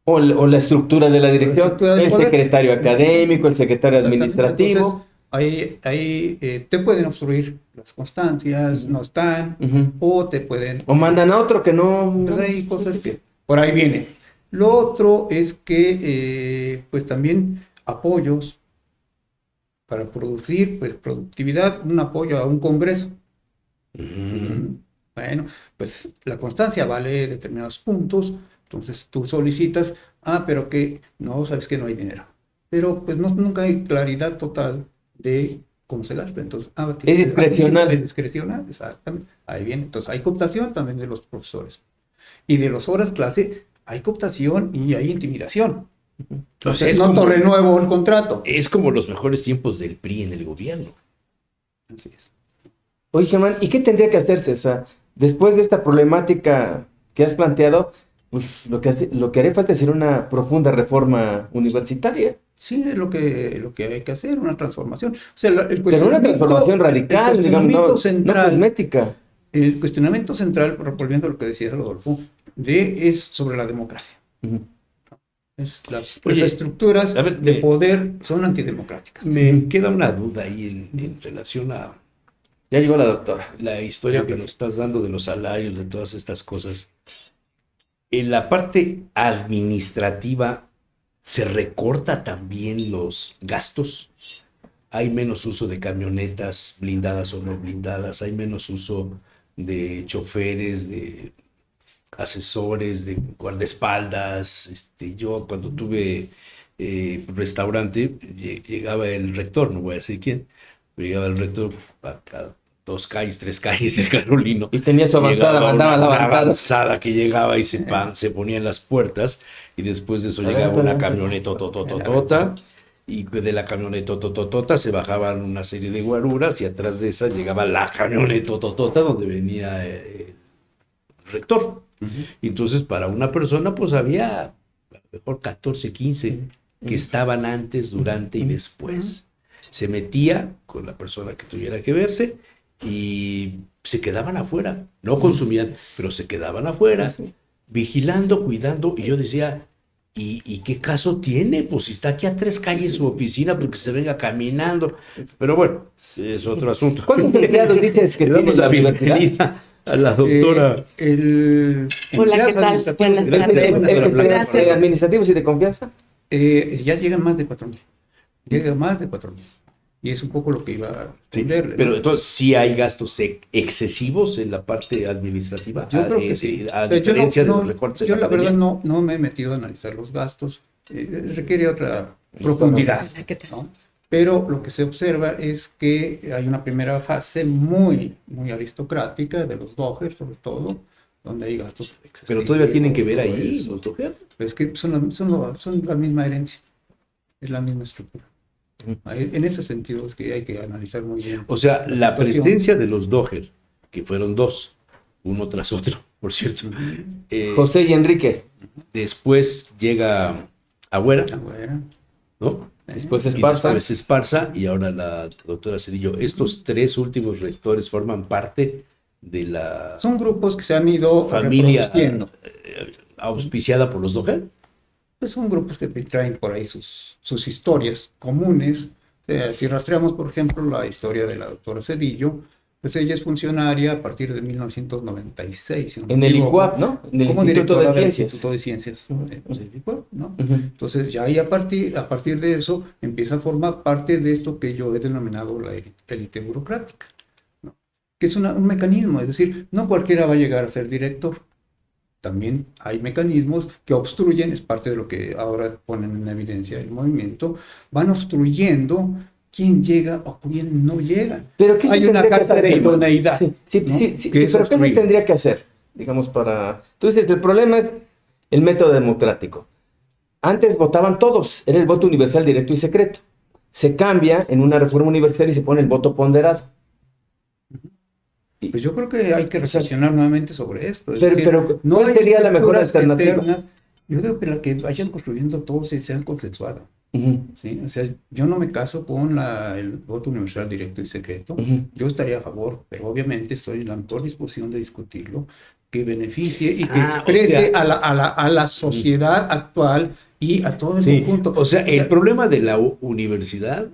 Speaker 2: o la estructura de la dirección,
Speaker 3: estructura del
Speaker 2: el
Speaker 3: poder.
Speaker 2: secretario académico, el secretario administrativo.
Speaker 3: Entonces, ahí te pueden obstruir las constancias, no están,
Speaker 2: Ujú.
Speaker 3: o te pueden...
Speaker 2: O mandan a otro que no.
Speaker 3: Entonces, hay cosas que- por ahí viene. Lo otro es que, pues también apoyos para producir, pues productividad, un apoyo a un congreso. Bueno, pues la constancia vale determinados puntos, entonces tú solicitas, pero que no, sabes que no hay dinero. Pero pues no, nunca hay claridad total de cómo se gasta. Entonces,
Speaker 2: Es discrecional.
Speaker 3: Es discrecional, exactamente. Ahí viene. Entonces hay cooptación también de los profesores. Y de las horas clase hay cooptación y hay intimidación. Entonces no te renuevo el contrato.
Speaker 1: Es como los mejores tiempos del PRI en el gobierno.
Speaker 3: Así es.
Speaker 2: Oye, Germán, ¿y qué tendría que hacerse? O sea, después de esta problemática que has planteado, pues lo que haría falta es hacer una profunda reforma universitaria.
Speaker 3: Sí, es lo que hay que hacer, una transformación. O sea, el
Speaker 2: Pero una transformación radical,
Speaker 3: el
Speaker 2: digamos,
Speaker 3: cuestionamiento
Speaker 2: no
Speaker 3: central,
Speaker 2: cosmética.
Speaker 3: el cuestionamiento central, volviendo a lo que decía Rodolfo, es sobre la democracia.
Speaker 2: Ujú.
Speaker 3: Las estructuras
Speaker 1: a ver,
Speaker 3: de poder son antidemocráticas.
Speaker 1: Me queda una duda ahí en relación a
Speaker 2: Ya llegó la doctora.
Speaker 1: la historia que nos estás dando de los salarios, de todas estas cosas. En la parte administrativa, ¿se recorta también los gastos? Hay menos uso de camionetas blindadas o no blindadas, hay menos uso de choferes, de asesores, de guardaespaldas. Yo cuando tuve restaurante, llegaba el rector, no voy a decir quién, pero llegaba el rector a cada 2 calles, 3 calles del Carolino.
Speaker 2: Y tenía su avanzada,
Speaker 1: Llegaba
Speaker 2: mandaba la
Speaker 1: una
Speaker 2: avanzada.
Speaker 1: avanzada que llegaba y se ponía en las puertas, y después de eso llegaba una camioneta totototota, y de la camioneta tototota se bajaban una serie de guaruras, y atrás de esa llegaba la camioneta tototota donde venía el rector. Y entonces para una persona pues había a lo mejor 14, 15 que estaban antes, durante y después. Se metía con la persona que tuviera que verse y se quedaban afuera. No consumían, pero se quedaban afuera, vigilando, cuidando. Y yo decía, ¿y qué caso tiene? Pues si está aquí a 3 calles su oficina, porque se venga caminando. Pero bueno, es otro asunto.
Speaker 2: ¿Cuántos empleados dices que
Speaker 1: Le
Speaker 2: tiene
Speaker 1: damos
Speaker 2: la
Speaker 1: la
Speaker 2: universidad?
Speaker 1: bienvenida a la doctora.
Speaker 4: Hola, ¿qué tal? Buenas
Speaker 1: Gracias.
Speaker 4: Gracias.
Speaker 2: ¿Administrativos y de confianza?
Speaker 3: Ya llegan más de 4,000. Llega más de 4,000. Y es un poco lo que iba a
Speaker 1: Sí,
Speaker 3: responderle.
Speaker 1: pero
Speaker 3: ¿no?
Speaker 1: entonces sí hay gastos excesivos en la parte administrativa.
Speaker 3: Yo creo que sí.
Speaker 1: A
Speaker 3: O sea,
Speaker 1: diferencia de los recortes.
Speaker 3: yo
Speaker 1: en
Speaker 3: la verdad
Speaker 1: academia.
Speaker 3: no me he metido a analizar los gastos. Requiere otra profundidad.
Speaker 4: Hola, ¿qué tal?
Speaker 3: ¿no? Pero lo que se observa es que hay una primera fase muy, muy aristocrática de los Doher, sobre todo, donde hay gastos excesivos.
Speaker 1: Pero todavía tienen que ver
Speaker 3: todo
Speaker 1: ahí,
Speaker 3: eso.
Speaker 1: doctor.
Speaker 3: Pero es que son la misma herencia, es la misma estructura. En ese sentido es que hay que analizar muy bien.
Speaker 1: O sea, la
Speaker 3: situación.
Speaker 1: presidencia de los Doher, que fueron 2, uno tras otro, por cierto.
Speaker 2: José y Enrique.
Speaker 1: Después llega Agüera,
Speaker 3: Bueno,
Speaker 1: ¿no?
Speaker 2: Después
Speaker 1: Y
Speaker 2: Esparza.
Speaker 1: después Esparza y ahora la doctora Cedillo. Estos 3 últimos rectores forman parte de la
Speaker 3: son grupos que se han ido
Speaker 1: familia
Speaker 3: reproduciendo.
Speaker 1: auspiciada por los Doher.
Speaker 3: Pues son grupos que traen por ahí sus historias comunes. Si rastreamos, por ejemplo, la historia de la doctora Cedillo, pues ella es funcionaria a partir de 1996. Si no me
Speaker 2: En el
Speaker 3: equivoco,
Speaker 2: ICUAP, ¿no? En el
Speaker 3: como
Speaker 2: Instituto
Speaker 3: directora
Speaker 2: de
Speaker 3: del
Speaker 2: Ciencias.
Speaker 3: Instituto de Ciencias del ICUAP, ¿no?
Speaker 2: Ujú.
Speaker 3: Entonces ya ahí a partir de eso empieza a formar parte de esto que yo he denominado la élite burocrática, ¿no? Que es un mecanismo, es decir, no cualquiera va a llegar a ser director. También hay mecanismos que obstruyen, es parte de lo que ahora ponen en evidencia el movimiento, van obstruyendo quién llega o quién no llega.
Speaker 2: Pero ¿qué se
Speaker 3: Hay una
Speaker 2: tendría que
Speaker 3: carta
Speaker 2: hacer,
Speaker 3: de
Speaker 2: Germán?
Speaker 3: idoneidad.
Speaker 2: Sí,
Speaker 3: ¿no?
Speaker 2: pero ¿qué se
Speaker 3: obstruye.
Speaker 2: tendría que hacer? Digamos, para... Tú dices, el problema es el método democrático. Antes votaban todos, era el voto universal, directo y secreto. Se cambia en una reforma universitaria y se pone el voto ponderado.
Speaker 3: Pues yo creo que hay que reflexionar nuevamente sobre esto. Es decir,
Speaker 2: Pero ¿cuál
Speaker 3: hay
Speaker 2: sería la mejor
Speaker 3: estructuras
Speaker 2: alternativa?
Speaker 3: eternas. Yo creo que la que vayan construyendo todos sean consensuadas.
Speaker 2: Ujú,
Speaker 3: ¿Sí? O sea, yo no me caso con el voto universal directo y secreto.
Speaker 2: ujú.
Speaker 3: Yo estaría a favor, pero obviamente estoy en la mejor disposición de discutirlo, que beneficie y que
Speaker 1: Ah, o
Speaker 3: exprese
Speaker 1: sea-
Speaker 3: a la sociedad actual y a todo el
Speaker 1: Sí,
Speaker 3: conjunto.
Speaker 1: o sea, el problema de la universidad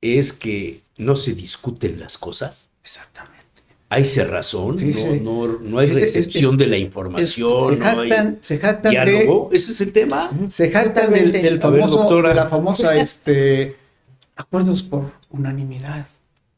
Speaker 1: es que no se discuten las cosas.
Speaker 3: Exactamente.
Speaker 1: hay cerrazón,
Speaker 3: Sí, sí.
Speaker 1: no hay recepción de la información, no hay
Speaker 3: se jactan
Speaker 1: diálogo. Ese es el tema.
Speaker 3: Se jactan
Speaker 4: Totalmente.
Speaker 3: del
Speaker 1: A ver,
Speaker 3: famoso,
Speaker 1: doctora.
Speaker 3: de la famosa acuerdos por unanimidad.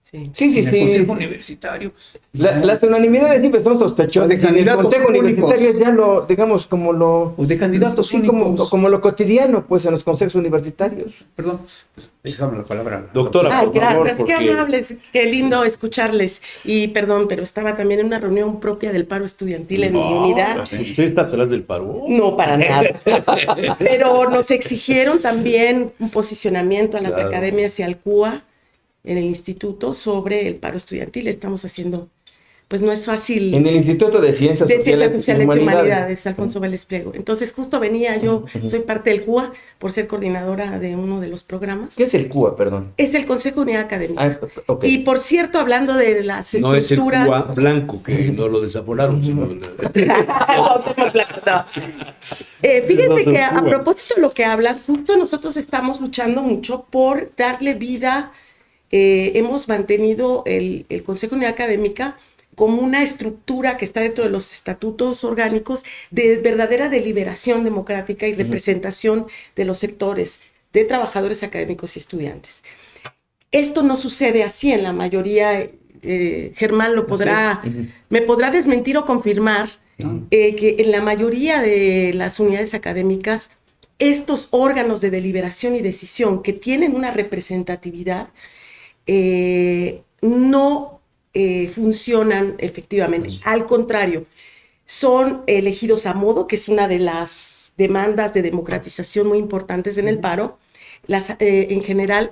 Speaker 4: Sí.
Speaker 2: Sí, sí,
Speaker 3: En el
Speaker 2: sí.
Speaker 3: Consejo Universitario.
Speaker 2: Las unanimidades siempre son sospechosas.
Speaker 3: De
Speaker 2: En el
Speaker 3: candidatos
Speaker 2: Consejo
Speaker 3: únicos.
Speaker 2: Universitario es ya lo, digamos, como lo...
Speaker 3: O de candidatos
Speaker 2: Sí,
Speaker 3: únicos.
Speaker 2: como lo cotidiano, pues, en los consejos universitarios.
Speaker 3: Perdón, pues, déjame la palabra.
Speaker 1: Doctora,
Speaker 4: Ay,
Speaker 1: por favor,
Speaker 4: gracias, qué
Speaker 1: porque
Speaker 4: amables, qué lindo escucharles. Y perdón, pero estaba también en una reunión propia del paro estudiantil en mi unidad.
Speaker 1: ¿usted está atrás del paro?
Speaker 4: No, para nada. Pero nos exigieron también un posicionamiento a las
Speaker 1: Claro.
Speaker 4: academias y al CUA en el instituto sobre el paro estudiantil. Estamos haciendo, pues no es fácil.
Speaker 2: En el Instituto de Ciencias
Speaker 4: De
Speaker 2: Sociales,
Speaker 4: Ciencias Sociales y
Speaker 2: Humanidades.
Speaker 4: Humanidades, Alfonso Vélez Pliego. Entonces, justo venía yo, soy parte del CUA por ser coordinadora de uno de los programas.
Speaker 2: ¿Qué es el CUA, perdón?
Speaker 4: Es el Consejo de Unidad Académica.
Speaker 2: Ah, ok.
Speaker 4: Y por cierto, hablando de las
Speaker 1: No es el
Speaker 4: estructuras.
Speaker 1: Cuba blanco, que no lo desapolaron, sino
Speaker 4: Cuauhtémoc Blanco, no. Fíjense que a
Speaker 1: Cuba.
Speaker 4: propósito de lo que hablan, justo nosotros estamos luchando mucho por darle vida. Hemos mantenido el Consejo de Unidad Académica como una estructura que está dentro de los estatutos orgánicos de verdadera deliberación democrática y representación de los sectores de trabajadores académicos y estudiantes. Esto no sucede así en la mayoría. Germán me podrá desmentir o confirmar que en la mayoría de las unidades académicas estos órganos de deliberación y decisión que tienen una representatividad no funcionan efectivamente. Al contrario, son elegidos a modo, que es una de las demandas de democratización muy importantes en el paro. En general,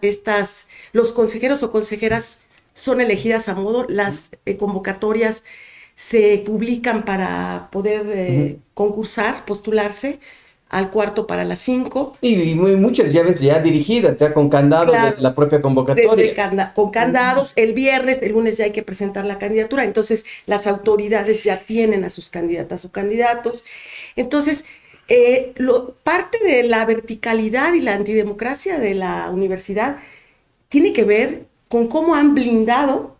Speaker 4: los consejeros o consejeras son elegidas a modo, las convocatorias se publican para poder concursar, postularse al cuarto para las 5.
Speaker 2: Y muchas llaves ya dirigidas, ya con candados
Speaker 4: Claro,
Speaker 2: desde la propia convocatoria.
Speaker 4: con candados, el lunes ya hay que presentar la candidatura, entonces las autoridades ya tienen a sus candidatas o candidatos. Entonces, parte de la verticalidad y la antidemocracia de la universidad tiene que ver con cómo han blindado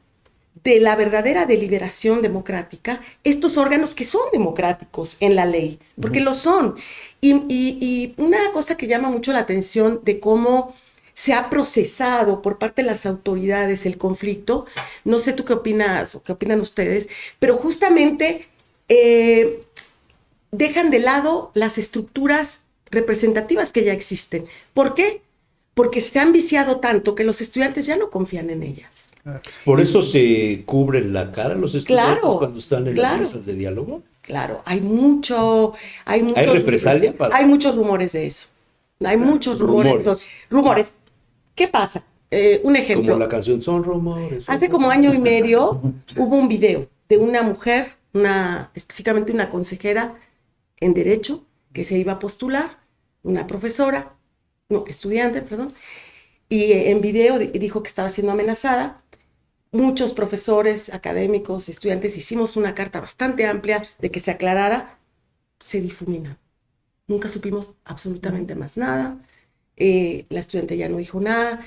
Speaker 4: de la verdadera deliberación democrática estos órganos que son democráticos en la ley, porque lo son. Y una cosa que llama mucho la atención de cómo se ha procesado por parte de las autoridades el conflicto, no sé tú qué opinas o qué opinan ustedes, pero justamente dejan de lado las estructuras representativas que ya existen. ¿Por qué? Porque se han viciado tanto que los estudiantes ya no confían en ellas.
Speaker 1: Por eso se cubren la cara los estudiantes cuando están en las mesas de diálogo.
Speaker 4: Claro, hay muchos
Speaker 1: ¿Hay represalia?
Speaker 4: Hay muchos rumores de eso. Hay muchos rumores. ¿Qué pasa? Un ejemplo.
Speaker 1: Como la canción Son Rumores.
Speaker 4: Hace como año y medio hubo un video de una mujer, específicamente una consejera en Derecho, que se iba a postular, una estudiante, perdón, y en video dijo que estaba siendo amenazada. Muchos profesores, académicos, estudiantes hicimos una carta bastante amplia de que se aclarara, se difumina. Nunca supimos absolutamente más nada, la estudiante ya no dijo nada,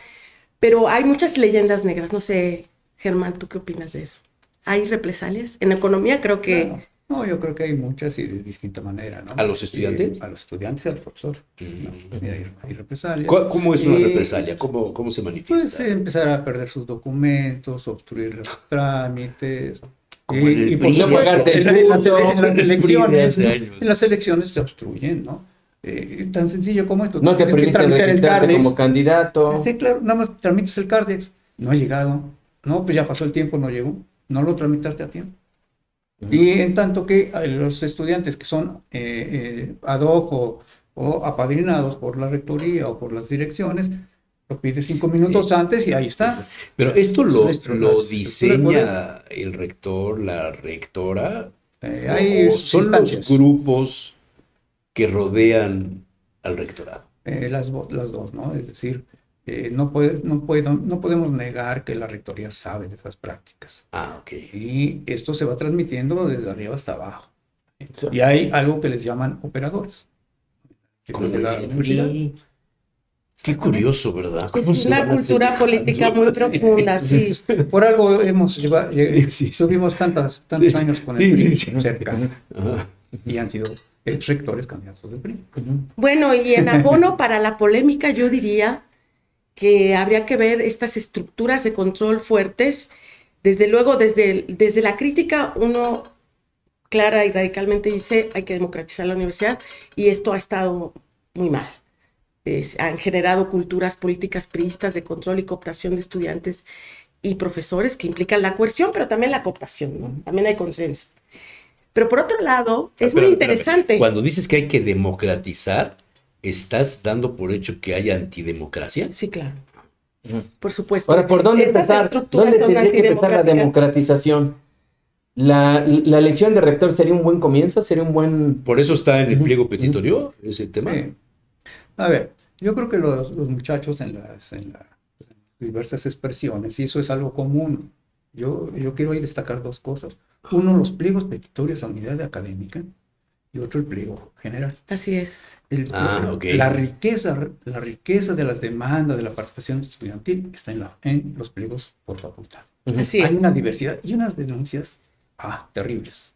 Speaker 4: pero hay muchas leyendas negras. No sé, Germán, ¿tú qué opinas de eso? ¿Hay represalias? En economía creo que...
Speaker 3: Claro. No, yo creo que hay muchas y de distinta manera, ¿no?
Speaker 1: ¿A los estudiantes?
Speaker 3: A los estudiantes y al profesor. ¿No? Pues hay represalias.
Speaker 1: ¿Cómo es una represalia? ¿Cómo se manifiesta?
Speaker 3: Pues empezar a perder sus documentos, obstruir los trámites.
Speaker 1: Como en el
Speaker 3: Y por
Speaker 1: PRI,
Speaker 3: supuesto,
Speaker 1: en
Speaker 3: las elecciones se obstruyen, ¿no? Tan sencillo como esto.
Speaker 2: No te
Speaker 3: Tienes que
Speaker 2: permiten
Speaker 3: tramitar el
Speaker 2: registrarte
Speaker 3: Cardex.
Speaker 2: como candidato.
Speaker 3: Sí, claro, nada más tramitas el Cardex. No ha llegado. No, pues ya pasó el tiempo, no llegó. No lo tramitaste a tiempo. Y en tanto que los estudiantes que son ad hoc o apadrinados por la rectoría o por las direcciones, lo pides 5 minutos antes y ahí está.
Speaker 1: Pero esto lo diseña
Speaker 3: poder.
Speaker 1: el rector, la rectora,
Speaker 3: Hay
Speaker 1: o son
Speaker 3: instancias.
Speaker 1: los grupos que rodean al rectorado.
Speaker 3: Las dos, ¿no? Es decir, no podemos negar que la rectoría sabe de esas prácticas.
Speaker 1: Ah, ok.
Speaker 3: Y esto se va transmitiendo desde arriba hasta abajo.
Speaker 2: Sí.
Speaker 3: Y hay algo que les llaman operadores.
Speaker 1: Como
Speaker 3: De la
Speaker 1: el
Speaker 3: universidad.
Speaker 1: PRI. Qué curioso, ¿verdad? ¿Cómo
Speaker 4: Es
Speaker 1: se
Speaker 4: una
Speaker 1: van a
Speaker 4: cultura
Speaker 1: hacer?
Speaker 4: política muy profunda, sí.
Speaker 3: Por algo
Speaker 1: Sí.
Speaker 3: tuvimos tantos
Speaker 1: Sí,
Speaker 3: años con
Speaker 1: sí,
Speaker 3: el PRI
Speaker 1: sí.
Speaker 3: cerca
Speaker 1: Ajá.
Speaker 3: y han sido rectores candidatos del PRI.
Speaker 4: Bueno, y en abono para la polémica, yo diría que habría que ver estas estructuras de control fuertes. Desde luego, desde la crítica, uno clara y radicalmente dice hay que democratizar la universidad y esto ha estado muy mal. Han generado culturas políticas priistas de control y cooptación de estudiantes y profesores que implican la coerción, pero también la cooptación, ¿no? También hay consenso. Pero por otro lado, es muy
Speaker 1: Espérame.
Speaker 4: interesante.
Speaker 1: Cuando dices que hay que democratizar, ¿estás dando por hecho que hay antidemocracia?
Speaker 4: Sí, claro,
Speaker 2: Ujú.
Speaker 4: por supuesto.
Speaker 2: Ahora, ¿por dónde
Speaker 4: Estas
Speaker 2: empezar?
Speaker 4: estructuras
Speaker 2: ¿Dónde
Speaker 4: son
Speaker 2: tendría que empezar la
Speaker 4: antidemocráticas.
Speaker 2: democratización? ¿La elección de rector sería un buen comienzo? ¿Sería un buen...?
Speaker 1: Por eso está en el
Speaker 2: Ujú,
Speaker 1: pliego petitorio ese tema.
Speaker 3: Sí. A ver, yo creo que los muchachos en las diversas expresiones, y eso es algo común, yo quiero ahí destacar dos cosas. Uno, los pliegos petitorios a unidad académica, y otro, el pliego general.
Speaker 4: Así es.
Speaker 1: Ok.
Speaker 3: La riqueza de las demandas de la participación estudiantil está en los pliegos por facultad.
Speaker 2: ujú.
Speaker 4: Así
Speaker 3: Hay
Speaker 4: es.
Speaker 3: una diversidad y unas denuncias terribles,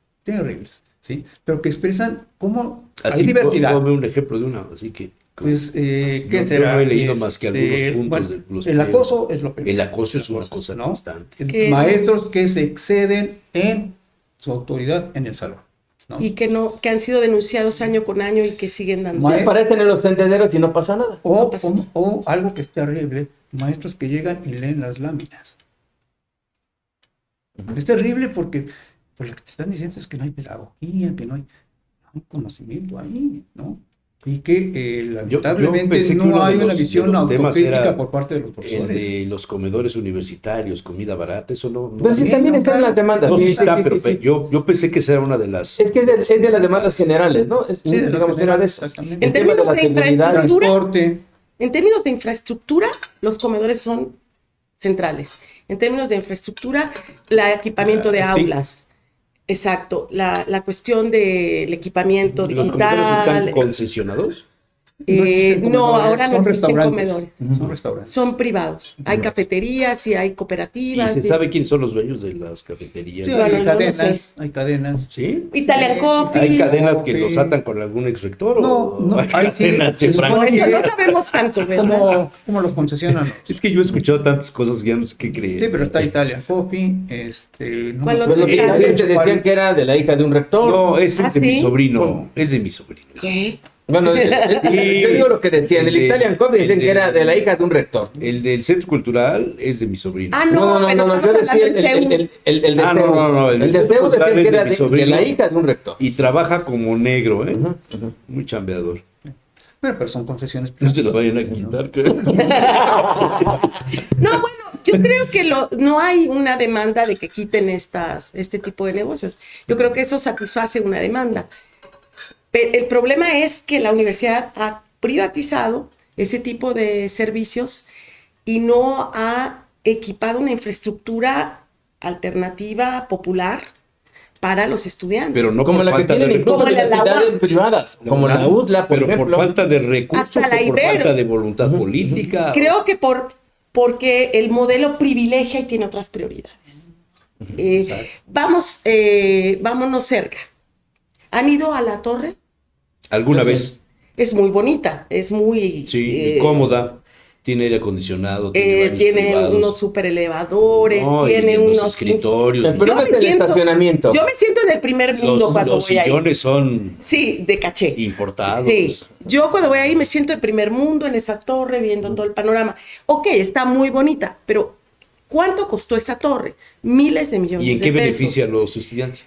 Speaker 3: ¿sí? Pero que expresan cómo
Speaker 1: Así,
Speaker 3: hay diversidad.
Speaker 1: ponme un ejemplo de una, así que...
Speaker 3: Pues, ¿qué
Speaker 1: yo
Speaker 3: será?
Speaker 1: no he leído más que algunos puntos
Speaker 3: bueno,
Speaker 1: de los
Speaker 3: el
Speaker 1: pliegos.
Speaker 3: acoso es lo peor.
Speaker 1: El acoso es una cosa
Speaker 3: ¿no?
Speaker 1: constante.
Speaker 4: Que-
Speaker 3: Maestros que se exceden en su autoridad en el salón, ¿no?
Speaker 4: Y que han sido denunciados año con año y que siguen dando.
Speaker 2: Sí, aparecen en los tendederos y no pasa nada.
Speaker 3: O,
Speaker 4: no pasa nada.
Speaker 3: o algo que es terrible, maestros que llegan y leen las láminas. Es terrible porque pues, lo que te están diciendo es que no hay pedagogía, que no hay conocimiento ahí, ¿no? Y que lamentablemente
Speaker 1: pensé que
Speaker 3: no
Speaker 1: uno de
Speaker 3: hay una
Speaker 1: los- de
Speaker 3: visión
Speaker 1: los temas
Speaker 3: autocrítica
Speaker 1: era
Speaker 3: por parte de los
Speaker 1: El
Speaker 3: profesores.
Speaker 1: de los comedores universitarios, comida barata, eso no...
Speaker 2: Pero sí,
Speaker 3: Sí,
Speaker 2: también
Speaker 3: no,
Speaker 2: están
Speaker 3: claro.
Speaker 2: las demandas.
Speaker 1: No,
Speaker 2: Sí,
Speaker 1: sí
Speaker 2: sí,
Speaker 1: está,
Speaker 2: sí,
Speaker 1: pero
Speaker 2: sí, sí.
Speaker 1: yo pensé que esa era una de las...
Speaker 2: Es que es de las demandas generales, ¿no? Es,
Speaker 3: Sí, de las
Speaker 2: digamos, una de
Speaker 3: generales,
Speaker 2: esas.
Speaker 3: exactamente.
Speaker 2: El tema de la
Speaker 4: En términos de
Speaker 2: seguridad.
Speaker 4: infraestructura,
Speaker 3: Transporte.
Speaker 4: En términos de infraestructura, los comedores son centrales. En términos de infraestructura, el equipamiento de
Speaker 1: Sí.
Speaker 4: aulas. Exacto. La cuestión del equipamiento
Speaker 1: ¿Los comedores están
Speaker 4: digital.
Speaker 1: concesionados?
Speaker 3: No existen
Speaker 4: No,
Speaker 3: comedores,
Speaker 4: ahora no
Speaker 3: son
Speaker 4: existen
Speaker 3: restaurantes.
Speaker 4: comedores.
Speaker 3: Son restaurantes.
Speaker 4: Son privados. Hay cafeterías y hay
Speaker 1: ¿Y
Speaker 4: cooperativas.
Speaker 1: se sabe quiénes son los dueños de las cafeterías?
Speaker 3: Sí,
Speaker 4: Bueno,
Speaker 3: hay
Speaker 4: yo no
Speaker 3: cadenas,
Speaker 4: sé.
Speaker 3: hay cadenas.
Speaker 1: ¿Sí?
Speaker 4: Italian
Speaker 3: Sí,
Speaker 4: Coffee.
Speaker 1: ¿Hay cadenas que
Speaker 3: Coffee.
Speaker 1: los atan con algún ex rector?
Speaker 3: No,
Speaker 1: hay
Speaker 3: ahí sí,
Speaker 1: cadenas
Speaker 3: se
Speaker 1: de
Speaker 3: supone
Speaker 1: franquicia?
Speaker 4: Bueno, no sabemos tanto, ¿verdad?
Speaker 3: ¿Cómo los concesionan?
Speaker 1: Es que yo he escuchado tantas cosas que ya no sé qué creer.
Speaker 3: Sí, pero está Italian Coffee, no
Speaker 4: ¿Cuál
Speaker 3: me
Speaker 4: otro?
Speaker 3: acuerdo
Speaker 2: Bueno, que
Speaker 3: cuál
Speaker 2: también
Speaker 3: es,
Speaker 2: te decían
Speaker 3: cuál-
Speaker 2: que era de la hija de un rector.
Speaker 1: No, es
Speaker 4: ¿Ah,
Speaker 1: de mi
Speaker 4: sí?
Speaker 1: sobrino. Es de mi sobrino.
Speaker 4: ¿Qué?
Speaker 2: Bueno, yo digo lo que decían. El
Speaker 1: El de-
Speaker 2: Italian Coffee decían
Speaker 1: el de-
Speaker 2: que era de la hija de un rector.
Speaker 1: El del centro cultural es de mi sobrino.
Speaker 4: Ah, no, pero
Speaker 2: Yo
Speaker 4: estamos
Speaker 2: decía
Speaker 4: hablando del CEU.
Speaker 2: el de
Speaker 1: Ah, no,
Speaker 2: CEU.
Speaker 1: no, no, el
Speaker 2: El de
Speaker 1: de
Speaker 2: CEU
Speaker 1: Cultural
Speaker 2: decían
Speaker 1: es
Speaker 2: que
Speaker 1: de
Speaker 2: era
Speaker 1: mi
Speaker 2: de
Speaker 1: sobrino.
Speaker 2: la hija de un rector.
Speaker 1: Y trabaja como negro, ¿eh?
Speaker 2: Ujú, ujú.
Speaker 1: Muy chambeador.
Speaker 3: pero son concesiones
Speaker 1: No se lo
Speaker 3: privadas.
Speaker 1: vayan a quitar. creo.
Speaker 4: No, bueno, yo creo que no hay una demanda de que quiten este tipo de negocios. Yo creo que eso satisface una demanda. Pero el problema es que la universidad ha privatizado ese tipo de servicios y no ha equipado una infraestructura alternativa, popular, para los estudiantes.
Speaker 1: Pero no
Speaker 2: Como
Speaker 1: por
Speaker 2: la que
Speaker 1: falta
Speaker 2: tienen
Speaker 1: de
Speaker 2: incluso
Speaker 4: Como la
Speaker 2: universidades
Speaker 4: UAM.
Speaker 2: privadas, como la UDLA, por
Speaker 1: pero
Speaker 2: ejemplo.
Speaker 1: por falta de recursos,
Speaker 4: Hasta la
Speaker 1: o por
Speaker 4: Ibero.
Speaker 1: falta de voluntad política.
Speaker 4: Creo que porque el modelo privilegia y tiene otras prioridades. Vámonos cerca. ¿Han ido a la torre?
Speaker 1: ¿Alguna
Speaker 2: Sí.
Speaker 1: vez?
Speaker 4: Es muy bonita, es muy...
Speaker 1: Sí, y cómoda. Tiene aire acondicionado, tiene baños
Speaker 4: tiene
Speaker 1: privados.
Speaker 4: unos super elevadores,
Speaker 1: No,
Speaker 4: tiene
Speaker 1: y los
Speaker 4: unos...
Speaker 1: escritorios.
Speaker 2: El problema
Speaker 4: Yo
Speaker 2: es
Speaker 4: me
Speaker 2: el
Speaker 4: siento-
Speaker 2: estacionamiento.
Speaker 4: Yo me siento en el primer mundo cuando
Speaker 1: Los
Speaker 4: voy ahí.
Speaker 1: sillones son
Speaker 4: Sí, de caché.
Speaker 1: importados.
Speaker 4: Sí, yo cuando voy ahí me siento de primer mundo en esa torre viendo todo el panorama. Ok, está muy bonita, pero ¿cuánto costó esa torre? Miles de millones
Speaker 1: ¿Y en
Speaker 4: de
Speaker 1: qué
Speaker 4: pesos.
Speaker 1: beneficia a los estudiantes?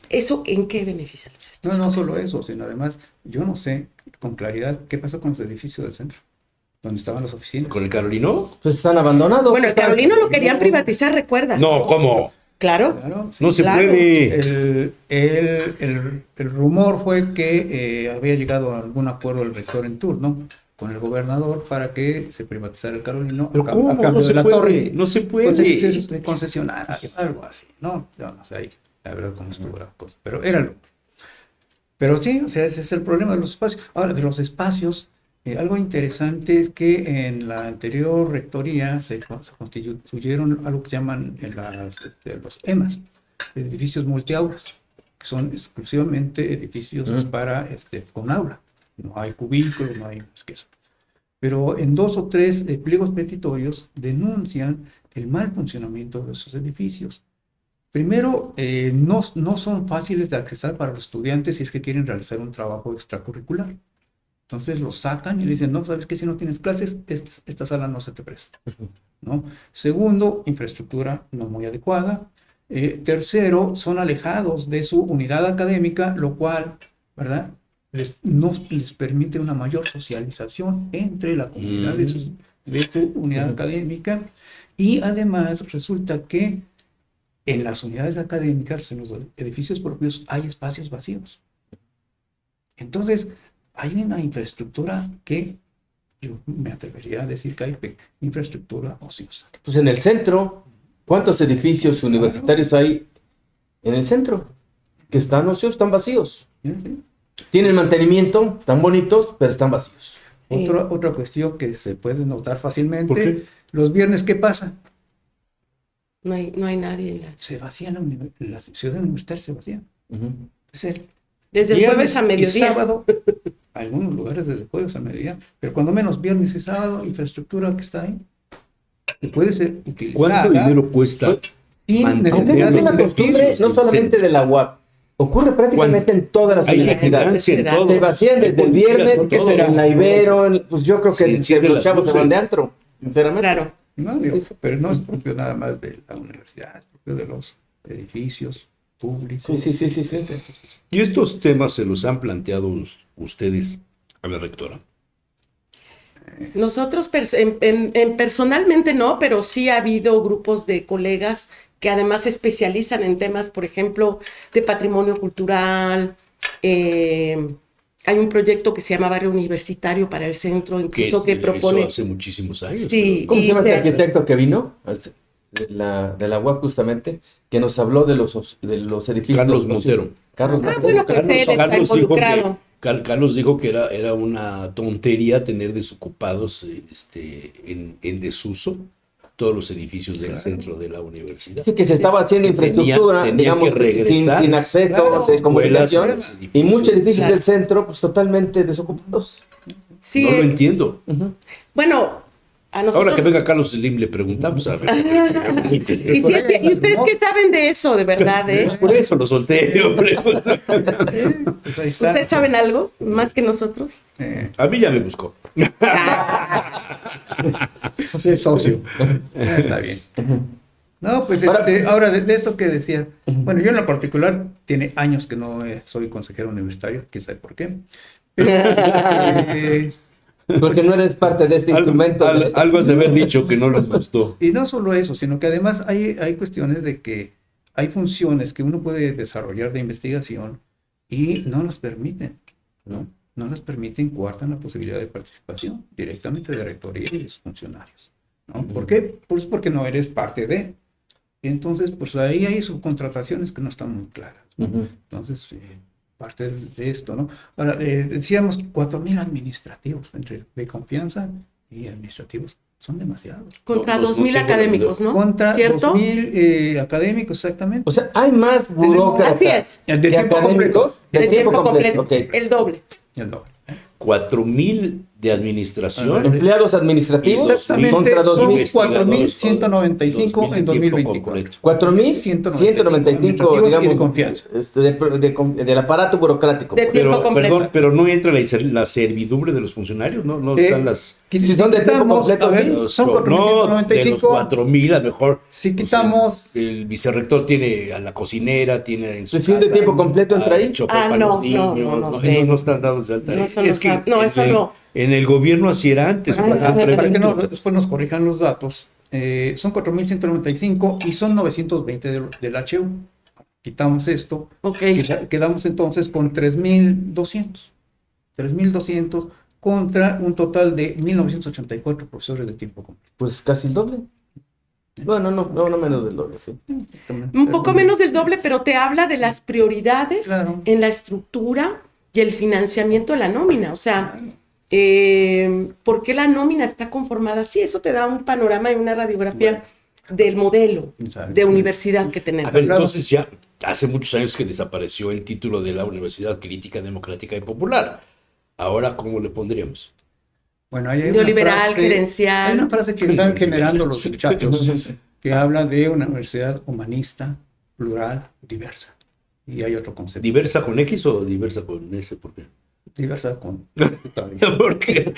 Speaker 4: ¿Eso en qué beneficia a los estudiantes?
Speaker 3: No solo eso, sino además, yo no sé con claridad qué pasó con los edificios del centro, donde estaban las oficinas.
Speaker 1: ¿Con el Carolino?
Speaker 2: Pues están abandonados.
Speaker 4: Bueno, el Carolino lo querían privatizar, recuerda.
Speaker 1: No, ¿cómo?
Speaker 4: Claro.
Speaker 3: Claro,
Speaker 1: No se
Speaker 4: Claro.
Speaker 1: puede.
Speaker 3: el rumor fue que había llegado a algún acuerdo el rector en turno con el gobernador para que se privatizara el Carolino
Speaker 1: ¿Pero
Speaker 3: a
Speaker 1: cómo?
Speaker 3: cambio
Speaker 1: No se
Speaker 3: de la
Speaker 1: puede,
Speaker 3: torre.
Speaker 1: no se puede.
Speaker 3: Concesionar, algo así, ¿no? Yo no sé ahí, la verdad, cómo estuvo la cosa, pero era lo. Pero sí, o sea, ese es el problema de los espacios. Ahora, de los espacios, Algo interesante es que en la anterior rectoría se constituyeron algo que llaman los EMAs, edificios multiaulas, que son exclusivamente edificios para con aula. No hay cubículos, no hay más que eso. Pero en 2 o 3 pliegos petitorios denuncian el mal funcionamiento de esos edificios. Primero, no son fáciles de accesar para los estudiantes si es que quieren realizar un trabajo extracurricular. Entonces los sacan y le dicen, no, ¿sabes qué? Si no tienes clases, esta sala no se te presta, ¿no? Segundo, infraestructura no muy adecuada. Tercero, son alejados de su unidad académica, lo cual, ¿verdad? No les permite una mayor socialización entre la comunidad de su unidad académica. Y además resulta que en las unidades académicas, en los edificios propios, hay espacios vacíos. Entonces, hay una infraestructura que yo me atrevería a decir que hay infraestructura ociosa.
Speaker 2: Pues en el centro, ¿cuántos edificios universitarios hay en el centro? Que están ociosos, están vacíos.
Speaker 3: ¿Sí?
Speaker 2: Tienen mantenimiento, están bonitos, pero están vacíos.
Speaker 3: Otra cuestión que se puede notar fácilmente.
Speaker 1: ¿Por qué?
Speaker 3: Los viernes, ¿qué pasa?
Speaker 4: No hay nadie en la...
Speaker 3: Se vacía la ciudad universitaria, se vacía. Es
Speaker 4: Desde el jueves a mediodía.
Speaker 3: Y sábado, algunos lugares desde jueves a mediodía, pero cuando menos viernes y sábado, infraestructura que está ahí, que puede ser utilizada.
Speaker 1: ¿Cuánto dinero cuesta
Speaker 3: sin
Speaker 1: mantener
Speaker 2: Aunque
Speaker 3: necesidad
Speaker 2: es
Speaker 3: de
Speaker 2: una costumbre
Speaker 1: edificios?
Speaker 2: no solamente de la UAP, ocurre prácticamente en todas las
Speaker 1: Hay
Speaker 2: universidades.
Speaker 1: vigilancia en todo.
Speaker 2: Se vacían desde el
Speaker 1: Hay policías
Speaker 2: viernes,
Speaker 1: por
Speaker 2: que
Speaker 1: todo.
Speaker 2: en la Ibero, pues yo creo que
Speaker 1: Sí,
Speaker 2: los
Speaker 1: las
Speaker 2: chavos se van
Speaker 1: luces.
Speaker 2: de antro, sinceramente.
Speaker 4: Claro.
Speaker 3: No, digo, pero no es propio nada más de la universidad, es propio de los edificios públicos.
Speaker 2: Sí.
Speaker 1: ¿Y estos temas se los han planteado ustedes a la rectora?
Speaker 4: Nosotros personalmente no, pero sí ha habido grupos de colegas que además se especializan en temas, por ejemplo, de patrimonio cultural. Hay un proyecto que se llama Barrio Universitario para el Centro, incluso que propone...
Speaker 1: hace muchísimos años.
Speaker 4: Sí.
Speaker 2: ¿Cómo se llama este
Speaker 4: Y
Speaker 2: arquitecto que vino? De la UAP justamente, que nos habló de los edificios.
Speaker 1: Carlos Montero.
Speaker 2: Carlos
Speaker 4: Ah,
Speaker 2: Montero.
Speaker 4: bueno, pues él está involucrado.
Speaker 1: Carlos dijo que era una tontería tener desocupados en desuso todos los edificios del centro de la universidad.
Speaker 2: Dice que se estaba haciendo infraestructura,
Speaker 1: Tenían
Speaker 2: digamos,
Speaker 1: que regresar.
Speaker 2: sin acceso,
Speaker 3: Claro,
Speaker 2: sin comunicación,
Speaker 1: escuelas,
Speaker 2: y muchos edificios
Speaker 4: Claro.
Speaker 2: del centro, pues totalmente desocupados.
Speaker 4: Sí,
Speaker 1: No lo entiendo.
Speaker 4: bueno, a nosotros...
Speaker 1: Ahora que venga Carlos Slim le preguntamos a ver.
Speaker 4: ¿Y ustedes qué saben de eso, de verdad?
Speaker 1: Por eso lo solté, hombre.
Speaker 3: Pues ahí está.
Speaker 4: ¿Ustedes saben algo más que nosotros?
Speaker 1: A mí ya me buscó.
Speaker 3: Sí, socio. Está bien. No, pues ahora de esto que decía, bueno, yo en lo particular tiene años que no soy consejero universitario, quién sabe por qué. Pero,
Speaker 2: Porque no eres parte de este instrumento.
Speaker 1: Algo has de haber dicho que no les gustó.
Speaker 3: y no solo eso, sino que además hay cuestiones de que hay funciones que uno puede desarrollar de investigación y no las permiten, ¿no? No las permiten, coartan la posibilidad de participación directamente de rectoría y de sus funcionarios, ¿no? ¿Por qué? Pues porque no eres parte de. Y entonces, pues ahí hay subcontrataciones que no están muy claras, ¿no? Entonces, parte de esto, ¿no? Ahora, decíamos 4,000 administrativos entre de confianza y administrativos. Son demasiados.
Speaker 4: Contra
Speaker 1: No,
Speaker 4: 2,000
Speaker 1: tengo
Speaker 4: académicos, ¿no?
Speaker 3: Contra
Speaker 4: ¿Cierto?
Speaker 3: 2,000 académicos, exactamente.
Speaker 2: O sea, hay más
Speaker 4: Así
Speaker 2: burócratas
Speaker 4: es.
Speaker 3: El de
Speaker 2: que
Speaker 3: tiempo
Speaker 2: académicos
Speaker 3: completo.
Speaker 2: de
Speaker 4: De
Speaker 2: tiempo completo. Ok.
Speaker 4: el doble.
Speaker 3: El doble.
Speaker 1: 4,000 de administración.
Speaker 2: Empleados administrativos
Speaker 3: Exactamente,
Speaker 2: contra
Speaker 3: son
Speaker 2: 2,000.
Speaker 3: 4,195 en 2024.
Speaker 2: 4,195,
Speaker 3: y de
Speaker 2: digamos,
Speaker 3: confianza.
Speaker 2: del aparato burocrático.
Speaker 4: De tiempo completo.
Speaker 1: Perdón, pero no entra la servidumbre de los funcionarios, no están las.
Speaker 2: Si son de tiempo completo,
Speaker 3: a ver,
Speaker 2: sí.
Speaker 3: son
Speaker 1: No, de los
Speaker 3: 4,195.
Speaker 1: 4,000, a lo mejor.
Speaker 3: Si quitamos,
Speaker 1: El vicerrector tiene a la cocinera, tiene en su
Speaker 2: Pues, si es de
Speaker 1: casa
Speaker 2: tiempo completo, entra ahí.
Speaker 1: al chofer
Speaker 4: Ah,
Speaker 1: para
Speaker 4: no,
Speaker 1: los niños,
Speaker 4: no sé.
Speaker 1: esos no están dados de alta.
Speaker 4: No, eso
Speaker 1: Es
Speaker 4: no
Speaker 1: que
Speaker 4: no, eso no.
Speaker 1: En el gobierno así era antes.
Speaker 3: para que no, después nos corrijan los datos, son 4,195 y son 920 del HU. Quitamos esto,
Speaker 4: Ok.
Speaker 3: quedamos entonces con 3,200. 3,200 contra un total de 1,984 profesores de tiempo completo.
Speaker 2: Pues casi el doble. Bueno, no menos del doble, sí.
Speaker 4: Un poco menos del doble, pero te habla de las prioridades
Speaker 3: Claro.
Speaker 4: en la estructura y el financiamiento de la nómina. O sea, ¿Por qué la nómina está conformada así? Eso te da un panorama y una radiografía del modelo de universidad que tenemos.
Speaker 1: A ver, entonces ya hace muchos años que desapareció el título de la Universidad Crítica, Democrática y Popular. Ahora, ¿cómo le pondríamos?
Speaker 3: Bueno, hay
Speaker 4: Neoliberal, gerencial.
Speaker 3: Hay una frase que están generando los muchachos que habla de una universidad humanista, plural, diversa. Y hay otro concepto.
Speaker 1: ¿Diversa con X o diversa con S? ¿Por qué?
Speaker 3: Diversa con...
Speaker 1: Porque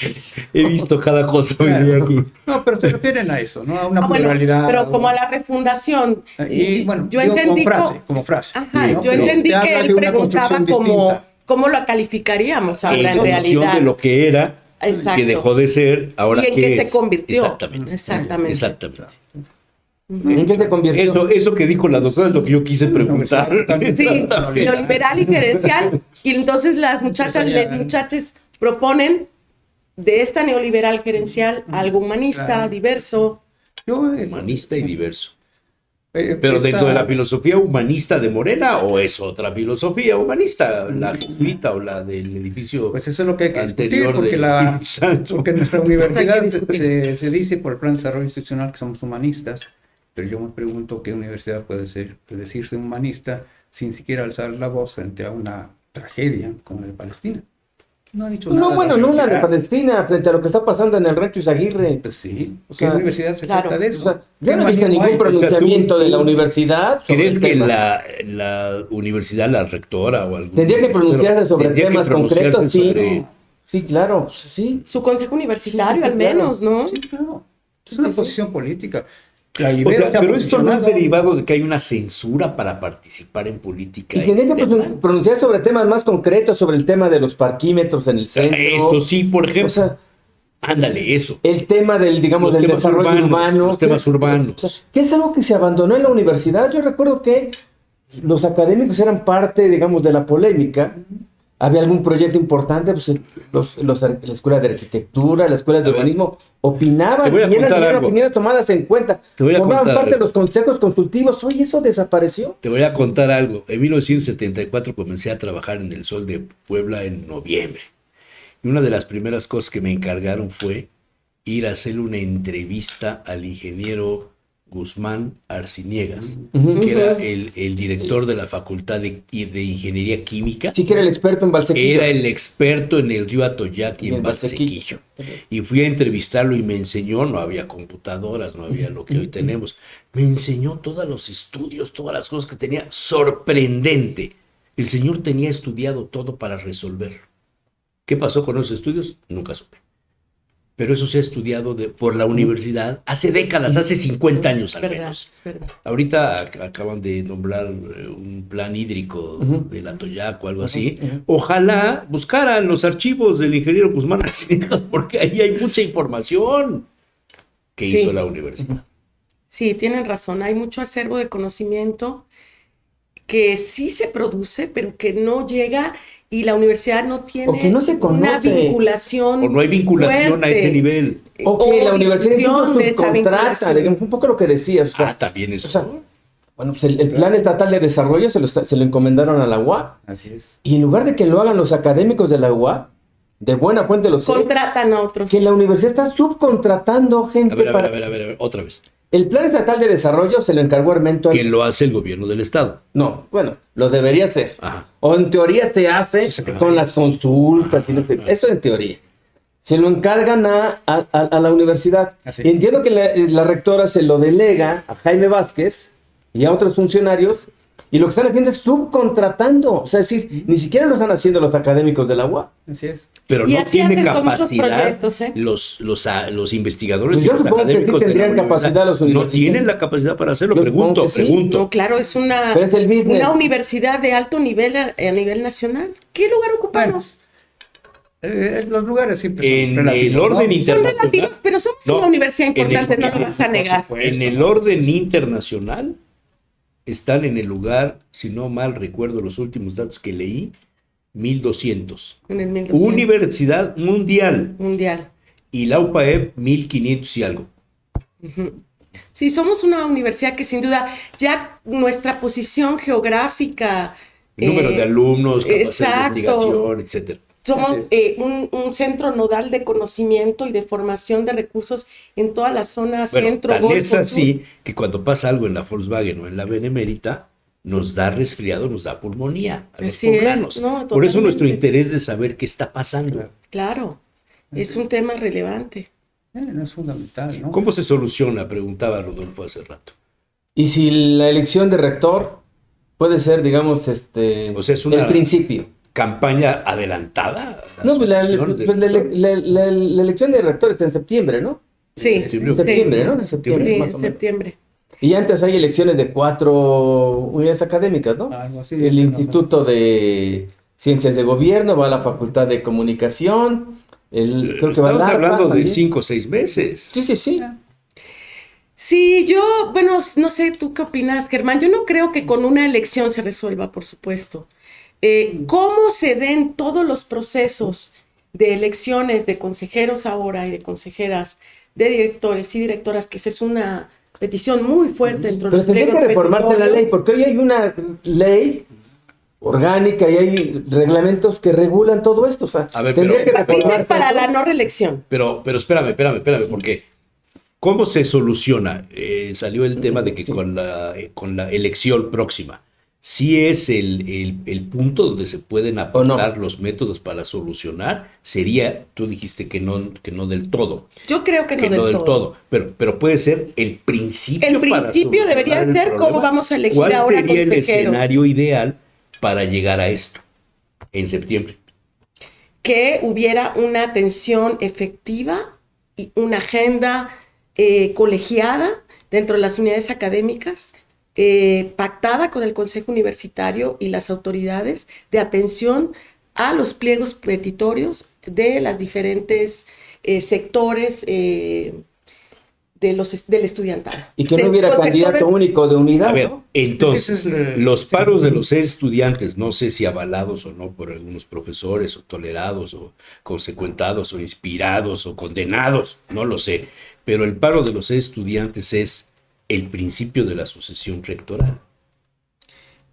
Speaker 1: he visto cada cosa.
Speaker 3: Claro. No, pero se refieren a eso, ¿no? A una pluralidad.
Speaker 4: Pero como a la refundación.
Speaker 3: Y bueno,
Speaker 4: yo entendí
Speaker 3: como frase.
Speaker 4: Ajá,
Speaker 3: ¿no?
Speaker 4: yo
Speaker 3: Pero
Speaker 4: entendí
Speaker 3: te
Speaker 4: que
Speaker 3: habla
Speaker 4: él
Speaker 3: de una
Speaker 4: preguntaba
Speaker 3: construcción distinta.
Speaker 4: cómo lo calificaríamos ahora en
Speaker 1: En función
Speaker 4: realidad.
Speaker 1: de lo que era,
Speaker 4: Exacto.
Speaker 1: que dejó de ser, ahora
Speaker 4: ¿Y en
Speaker 1: qué
Speaker 4: qué
Speaker 1: es.
Speaker 4: se convirtió?
Speaker 1: Exactamente.
Speaker 4: Exactamente.
Speaker 1: Exactamente.
Speaker 2: ¿En qué se convirtió?
Speaker 1: Eso que dijo la doctora es lo que yo quise preguntar.
Speaker 4: Sí, neoliberal y gerencial. Y entonces las muchachas, los muchachos proponen de esta neoliberal gerencial algo humanista,
Speaker 3: Claro.
Speaker 4: diverso.
Speaker 1: Humanista y diverso. Pero dentro de la filosofía humanista de Morena, ¿o es otra filosofía humanista? La jesuita o la del edificio
Speaker 3: Pues eso es lo que hay que discutir,
Speaker 1: anterior
Speaker 3: porque,
Speaker 1: del Espíritu Santo.
Speaker 3: porque nuestra universidad
Speaker 4: Hay que discutir.
Speaker 3: se dice por el Plan de Desarrollo Institucional que somos humanistas, pero yo me pregunto qué universidad puede decirse humanista sin siquiera alzar la voz frente a una tragedia como la de Palestina. No ha dicho nada.
Speaker 2: No, bueno,
Speaker 3: la
Speaker 2: no una de
Speaker 3: universidad.
Speaker 2: Palestina, frente a lo que está pasando en el Rancho Izaguirre.
Speaker 3: Pues sí,
Speaker 2: O
Speaker 3: ¿qué
Speaker 2: sea,
Speaker 3: universidad se
Speaker 4: claro,
Speaker 3: trata de
Speaker 2: O
Speaker 3: eso?
Speaker 2: sea, yo no he
Speaker 3: ¿Qué
Speaker 2: visto
Speaker 3: manual
Speaker 2: ningún
Speaker 3: hay?
Speaker 2: pronunciamiento de la
Speaker 1: tú
Speaker 2: universidad sobre
Speaker 1: ¿Crees
Speaker 2: el
Speaker 1: que
Speaker 2: tema.
Speaker 1: la universidad, la rectora o algún...
Speaker 2: Tendría que pronunciarse sobre
Speaker 1: tendría que
Speaker 2: temas
Speaker 1: pronunciarse
Speaker 2: concretos, sí.
Speaker 1: sobre-
Speaker 2: Sí, claro, sí.
Speaker 4: Su consejo universitario,
Speaker 2: Sí, sí,
Speaker 4: al
Speaker 2: claro.
Speaker 4: menos, ¿no?
Speaker 3: Sí, claro. Es
Speaker 2: Sí,
Speaker 3: una
Speaker 2: sí.
Speaker 3: posición política. La
Speaker 1: O
Speaker 3: Ibero
Speaker 1: sea,
Speaker 3: se ha
Speaker 1: pero esto no es
Speaker 3: posicionado.
Speaker 1: derivado de que hay una censura para participar en política.
Speaker 2: Y tendría que
Speaker 1: externa.
Speaker 2: pronunciar sobre temas más concretos, sobre el tema de los parquímetros en el centro.
Speaker 1: Esto sí, por ejemplo.
Speaker 2: O sea,
Speaker 1: Ándale, eso.
Speaker 2: el tema del, digamos,
Speaker 1: Los
Speaker 2: del
Speaker 1: temas
Speaker 2: desarrollo
Speaker 1: urbanos,
Speaker 2: urbano.
Speaker 1: los temas urbanos.
Speaker 2: O sea, que es algo que se abandonó en la universidad. Yo recuerdo que los académicos eran parte, digamos, de la polémica. Había algún proyecto importante, pues la escuela de arquitectura, la escuela de
Speaker 1: A ver,
Speaker 2: urbanismo,
Speaker 1: te
Speaker 2: opinaban
Speaker 1: voy a
Speaker 2: y eran
Speaker 1: contar algo.
Speaker 2: opiniones tomadas en cuenta.
Speaker 1: Te voy a
Speaker 2: Formaban
Speaker 1: contar
Speaker 2: parte de
Speaker 1: algo.
Speaker 2: los consejos consultivos. Oye, eso desapareció.
Speaker 1: Te voy a contar algo. En 1974 comencé a trabajar en el Sol de Puebla en noviembre. Y una de las primeras cosas que me encargaron fue ir a hacer una entrevista al ingeniero Guzmán Arciniegas,
Speaker 2: Ujú.
Speaker 1: que era el director de la Facultad de Ingeniería Química.
Speaker 2: Sí que era el experto en Valsequillo.
Speaker 1: Era el experto en el río Atoyac y en Valsequillo. Y fui a entrevistarlo y me enseñó, no había computadoras, no había lo que hoy tenemos, me enseñó todos los estudios, todas las cosas que tenía, sorprendente. El señor tenía estudiado todo para resolverlo. ¿Qué pasó con esos estudios? Nunca supe. Pero eso se ha estudiado por la universidad hace décadas, hace 50 años al
Speaker 4: Es verdad,
Speaker 1: menos.
Speaker 4: es verdad.
Speaker 1: Ahorita acaban de nombrar un plan hídrico del Atoyac o algo así.
Speaker 2: Ujú.
Speaker 1: Ojalá buscaran los archivos del ingeniero Guzmán Arciniegas, porque ahí hay mucha información que
Speaker 4: Sí.
Speaker 1: hizo la universidad.
Speaker 4: Sí, tienen razón. Hay mucho acervo de conocimiento que sí se produce, pero que no llega y la universidad no tiene
Speaker 2: O que no se
Speaker 4: una
Speaker 2: conoce.
Speaker 4: vinculación
Speaker 1: O no hay vinculación a
Speaker 4: fuerte.
Speaker 1: ese nivel.
Speaker 2: O que la universidad
Speaker 4: difusión
Speaker 2: incluso
Speaker 4: de esa
Speaker 2: subcontrata,
Speaker 4: vinculación.
Speaker 2: digamos, un poco lo que decías. O sea,
Speaker 1: También eso.
Speaker 2: o sea, bueno, pues el plan estatal de desarrollo se lo encomendaron a la UAP.
Speaker 3: Así es.
Speaker 2: Y en lugar de que lo hagan los académicos de la UAP, de buena fuente lo sé,
Speaker 4: Contratan a otros.
Speaker 2: que la universidad está subcontratando gente
Speaker 1: a
Speaker 2: para...
Speaker 1: ver, otra vez.
Speaker 2: El plan estatal de desarrollo se lo encargó Armento.
Speaker 1: Que lo hace el gobierno del Estado.
Speaker 2: No, bueno, lo debería hacer.
Speaker 1: Ajá.
Speaker 2: O en teoría se hace
Speaker 3: Ajá.
Speaker 2: con las consultas y no sé. Eso en teoría. Se lo encargan a la universidad.
Speaker 3: Así
Speaker 2: Y entiendo que la rectora se lo delega a Jaime Vázquez y a otros funcionarios. Y lo que están haciendo es subcontratando. O sea, es decir, ni siquiera lo están haciendo los académicos de la UAP.
Speaker 3: Así es.
Speaker 1: Pero
Speaker 4: Y
Speaker 1: no
Speaker 4: así
Speaker 1: tiene
Speaker 4: hacen con muchos
Speaker 1: capacidad
Speaker 4: proyectos, ¿eh?
Speaker 1: los investigadores.
Speaker 2: Pues
Speaker 1: y
Speaker 2: yo
Speaker 1: los
Speaker 2: supongo que sí
Speaker 1: académicos de la
Speaker 2: tendrían
Speaker 1: universidad.
Speaker 2: capacidad los
Speaker 1: No
Speaker 2: universitarios.
Speaker 1: tienen la capacidad para hacerlo.
Speaker 2: Yo supongo
Speaker 1: Pregunto,
Speaker 2: que sí.
Speaker 1: pregunto.
Speaker 4: No, claro, es una
Speaker 2: Pero es el business.
Speaker 4: universidad de alto nivel a nivel nacional. ¿Qué lugar ocupamos?
Speaker 3: Los lugares siempre son
Speaker 1: En
Speaker 3: relativos,
Speaker 1: el orden
Speaker 3: ¿no?
Speaker 4: Son
Speaker 1: internacional.
Speaker 4: relativos, pero somos
Speaker 1: No,
Speaker 4: una universidad importante,
Speaker 1: en el-
Speaker 4: no lo vas a negar.
Speaker 1: En el orden internacional están en el lugar, si no mal recuerdo los últimos datos que leí, 1200.
Speaker 4: En el 1200
Speaker 1: Universidad mundial.
Speaker 4: mundial.
Speaker 1: Y la UPAEP 1500 y algo.
Speaker 4: Sí, somos una universidad que sin duda ya nuestra posición geográfica.
Speaker 1: El número de alumnos, capacidad de
Speaker 4: exacto.
Speaker 1: investigación, etcétera.
Speaker 4: Somos un centro nodal de conocimiento y de formación de recursos en toda la zona
Speaker 1: Bueno,
Speaker 4: centro,
Speaker 1: tan
Speaker 4: Golfo,
Speaker 1: es
Speaker 4: Sur.
Speaker 1: así que cuando pasa algo en la Volkswagen o en la Benemérita, nos da resfriado, nos da pulmonía a los
Speaker 4: Así es,
Speaker 1: poblanos.
Speaker 4: ¿no?
Speaker 1: Por eso nuestro
Speaker 4: Totalmente.
Speaker 1: interés de saber qué está pasando.
Speaker 4: Claro, es un tema relevante.
Speaker 3: No es fundamental, ¿no?
Speaker 1: ¿Cómo se soluciona? Preguntaba Rodolfo hace rato.
Speaker 2: Y si la elección de rector puede ser, digamos,
Speaker 1: O sea, es una
Speaker 2: el principio.
Speaker 1: campaña adelantada.
Speaker 2: No, pues la
Speaker 1: sucesión de-
Speaker 2: elección de rector está en septiembre, ¿no?
Speaker 4: Sí,
Speaker 1: septiembre,
Speaker 2: En septiembre, ¿no? En
Speaker 4: sí,
Speaker 2: septiembre, más
Speaker 4: en
Speaker 2: o menos.
Speaker 4: septiembre.
Speaker 2: Y antes hay elecciones de 4 unidades académicas, ¿no?
Speaker 3: Algo así.
Speaker 2: El Instituto de Ciencias de Gobierno, va a la Facultad de Comunicación, creo que va a
Speaker 1: Estamos
Speaker 2: la
Speaker 1: hablando de
Speaker 2: también.
Speaker 1: 5 o 6 meses.
Speaker 2: Sí, sí, sí.
Speaker 4: Sí, yo, bueno, no sé, ¿tú qué opinas, Germán? Yo no creo que con una elección se resuelva, por supuesto. ¿Cómo se den todos los procesos de elecciones de consejeros ahora y de consejeras, de directores y directoras, que esa es una petición muy fuerte dentro de
Speaker 2: Pero
Speaker 4: los
Speaker 2: tendría que
Speaker 4: pliegos
Speaker 2: reformarse la
Speaker 4: petitorios?
Speaker 2: ley, porque hoy hay una ley orgánica y hay reglamentos que regulan todo esto. O sea,
Speaker 1: A ver,
Speaker 2: tendría
Speaker 1: pero-
Speaker 2: que
Speaker 4: Dices
Speaker 2: reformarse.
Speaker 4: para
Speaker 2: esto.
Speaker 4: la no reelección.
Speaker 1: Pero espérame, porque ¿cómo se soluciona? Salió el tema de que
Speaker 2: Sí.
Speaker 1: con la elección próxima, si es el punto donde se pueden
Speaker 2: ¿O no?
Speaker 1: aportar los métodos para solucionar, sería, tú dijiste que no del todo,
Speaker 4: Yo creo que no del todo.
Speaker 1: pero puede ser el principio.
Speaker 4: El
Speaker 1: para
Speaker 4: principio debería
Speaker 1: solucionar el
Speaker 4: ser cómo
Speaker 1: problema.
Speaker 4: vamos a elegir
Speaker 1: ¿Cuál
Speaker 4: ahora
Speaker 1: sería el
Speaker 4: consejeros?
Speaker 1: escenario ideal para llegar a esto en septiembre?
Speaker 4: Que hubiera una atención efectiva y una agenda colegiada dentro de las unidades académicas, pactada con el Consejo Universitario y las autoridades de atención a los pliegos petitorios de las diferentes sectores del estudiantado.
Speaker 2: Y que no
Speaker 4: De
Speaker 2: hubiera
Speaker 4: los
Speaker 2: candidato
Speaker 4: sectores-
Speaker 2: único de unidad,
Speaker 1: A ver,
Speaker 2: ¿no?
Speaker 1: entonces,
Speaker 3: Ese es,
Speaker 1: los
Speaker 3: sí.
Speaker 1: paros de los estudiantes, no sé si avalados o no por algunos profesores, o tolerados, o consecuentados, o inspirados, o condenados, no lo sé, pero el paro de los estudiantes es el principio de la sucesión rectoral.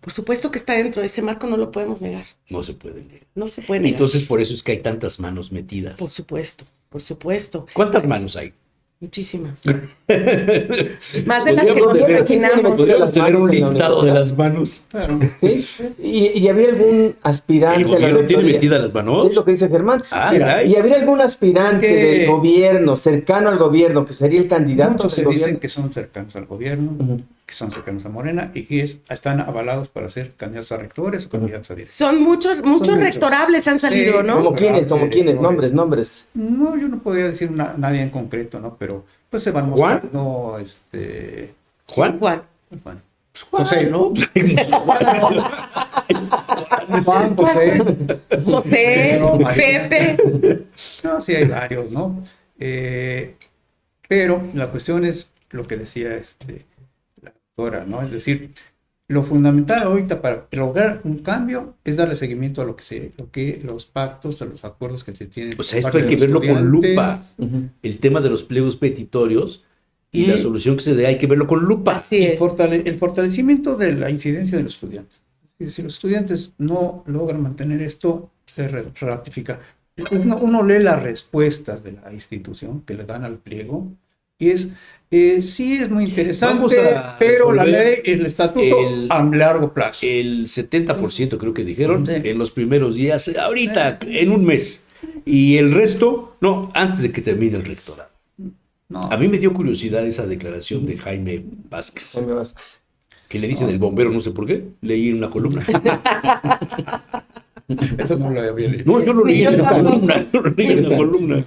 Speaker 4: Por supuesto que está dentro de ese marco, no lo podemos negar.
Speaker 1: No se puede negar.
Speaker 4: No se puede negar.
Speaker 1: Entonces, por eso es que hay tantas manos metidas.
Speaker 4: Por supuesto, por supuesto.
Speaker 1: ¿Cuántas manos hay?
Speaker 4: Muchísimas. Más de las que
Speaker 1: Podríamos
Speaker 4: nos
Speaker 1: tener-
Speaker 4: imaginamos.
Speaker 1: Podríamos tener un
Speaker 2: manos en la
Speaker 1: listado de
Speaker 2: universidad.
Speaker 1: las manos.
Speaker 3: Claro.
Speaker 2: ¿Sí? ¿Y habría algún aspirante
Speaker 1: ¿El
Speaker 2: a la
Speaker 1: gobierno tiene
Speaker 2: rectoría?
Speaker 1: metidas las
Speaker 2: Sí,
Speaker 1: manos?
Speaker 2: es lo que dice Germán.
Speaker 1: Ah,
Speaker 3: Mira,
Speaker 1: caray.
Speaker 2: ¿Y habría algún aspirante
Speaker 3: Que-
Speaker 2: del gobierno, cercano al gobierno, que sería el candidato
Speaker 3: Muchos se
Speaker 2: del
Speaker 3: dicen
Speaker 2: gobierno?
Speaker 3: que son cercanos al gobierno,
Speaker 2: Ujú.
Speaker 3: que son cercanos a Morena y que están avalados para ser candidatos a rectores o candidatos a directores.
Speaker 4: Son muchos
Speaker 3: muchos.
Speaker 4: rectorables han salido,
Speaker 3: Sí,
Speaker 4: ¿no?
Speaker 2: ¿Como quiénes?
Speaker 3: Sí,
Speaker 2: ¿Como quiénes?
Speaker 3: rectores.
Speaker 2: Nombres.
Speaker 3: No, yo no podría decir nadie en concreto, ¿no? Pero pues se van
Speaker 1: ¿Juan?
Speaker 3: mostrando,
Speaker 1: ¿Juan?
Speaker 4: Juan.
Speaker 3: Juan.
Speaker 1: José, ¿no?
Speaker 3: Juan, José.
Speaker 4: José,
Speaker 3: Pedro, María.
Speaker 4: Pepe.
Speaker 3: No, sí hay varios, ¿no? Pero la cuestión es lo que decía la doctora, ¿no? Es decir, lo fundamental ahorita para lograr un cambio es darle seguimiento a lo que los pactos, a los acuerdos que se tienen.
Speaker 1: Pues
Speaker 3: por
Speaker 1: esto
Speaker 3: parte
Speaker 1: hay
Speaker 3: de
Speaker 1: que
Speaker 3: los
Speaker 1: verlo con
Speaker 3: estudiantes.
Speaker 1: lupa.
Speaker 2: Ujú.
Speaker 1: El tema de los pliegos petitorios y
Speaker 3: Y-
Speaker 1: la solución que se dé hay que verlo con lupa.
Speaker 4: Así
Speaker 3: Y
Speaker 4: es.
Speaker 3: el fortalecimiento de la incidencia de los estudiantes. Si los estudiantes no logran mantener esto, se ratifica. Uno lee las respuestas de la institución que le dan al pliego y sí es muy interesante,
Speaker 1: Vamos a
Speaker 3: pero la
Speaker 1: resolver
Speaker 3: ley, el estatuto a largo plazo.
Speaker 1: El 70% creo que dijeron
Speaker 3: Sí.
Speaker 1: en los primeros días, ahorita, en un mes. Y el resto, no, antes de que termine el rectorado.
Speaker 3: No,
Speaker 1: A mí me dio curiosidad esa declaración de Jaime Vázquez,
Speaker 2: Jaime Vázquez.
Speaker 1: que le dicen el bombero, no sé por qué, leí en una columna.
Speaker 3: eso no lo había leído.
Speaker 1: No, yo lo leí
Speaker 4: Yo
Speaker 1: en una
Speaker 4: tampoco.
Speaker 1: columna, yo lo leí en una columna.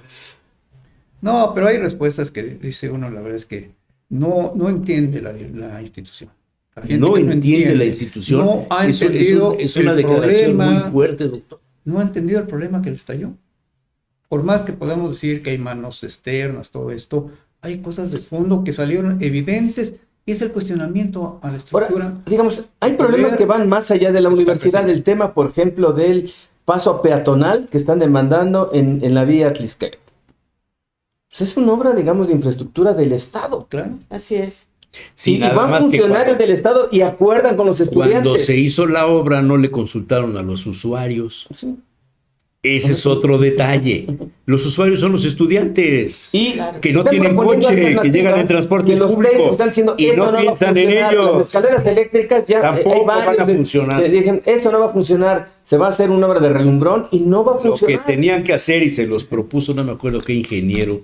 Speaker 3: No, pero hay respuestas que dice uno, la verdad es que no entiende la institución. La gente
Speaker 1: No
Speaker 3: que
Speaker 1: entiende la institución.
Speaker 3: No ha
Speaker 1: Eso
Speaker 3: entendido
Speaker 1: es una
Speaker 3: el
Speaker 1: declaración
Speaker 3: problema,
Speaker 1: muy fuerte, doctor.
Speaker 3: no ha entendido el problema que le estalló. Por más que podamos decir que hay manos externas, todo esto, hay cosas de fondo que salieron evidentes y es el cuestionamiento a la estructura.
Speaker 2: Ahora, digamos, hay problemas que van más allá de la universidad. El tema, por ejemplo, del paso peatonal que están demandando en la vía Tlisquet. Pues es una obra, digamos, de infraestructura del Estado.
Speaker 3: Claro.
Speaker 4: Así es.
Speaker 1: Sí,
Speaker 2: y
Speaker 1: nada
Speaker 2: van
Speaker 1: más que
Speaker 2: funcionarios del Estado y acuerdan con los
Speaker 1: cuando
Speaker 2: estudiantes.
Speaker 1: se hizo la obra no le consultaron a los usuarios.
Speaker 2: Sí.
Speaker 1: Ese es otro detalle. Los usuarios son los estudiantes.
Speaker 2: Y
Speaker 4: Claro.
Speaker 1: Que no
Speaker 2: están
Speaker 1: tienen
Speaker 2: proponiendo
Speaker 1: coche, que
Speaker 2: alternativas
Speaker 1: llegan en transporte
Speaker 2: que los
Speaker 1: público
Speaker 2: técnicos están diciendo,
Speaker 1: y
Speaker 2: esto
Speaker 1: no
Speaker 2: va a
Speaker 1: piensan en
Speaker 2: funcionar.
Speaker 1: ellos.
Speaker 2: Las escaleras eléctricas ya
Speaker 1: Tampoco van a
Speaker 2: que-
Speaker 1: funcionar.
Speaker 2: que dicen, esto no va a funcionar, se va a hacer una obra de relumbrón y no va a
Speaker 1: Lo que
Speaker 2: funcionar.
Speaker 1: tenían que hacer, y se los propuso, no me acuerdo qué ingeniero,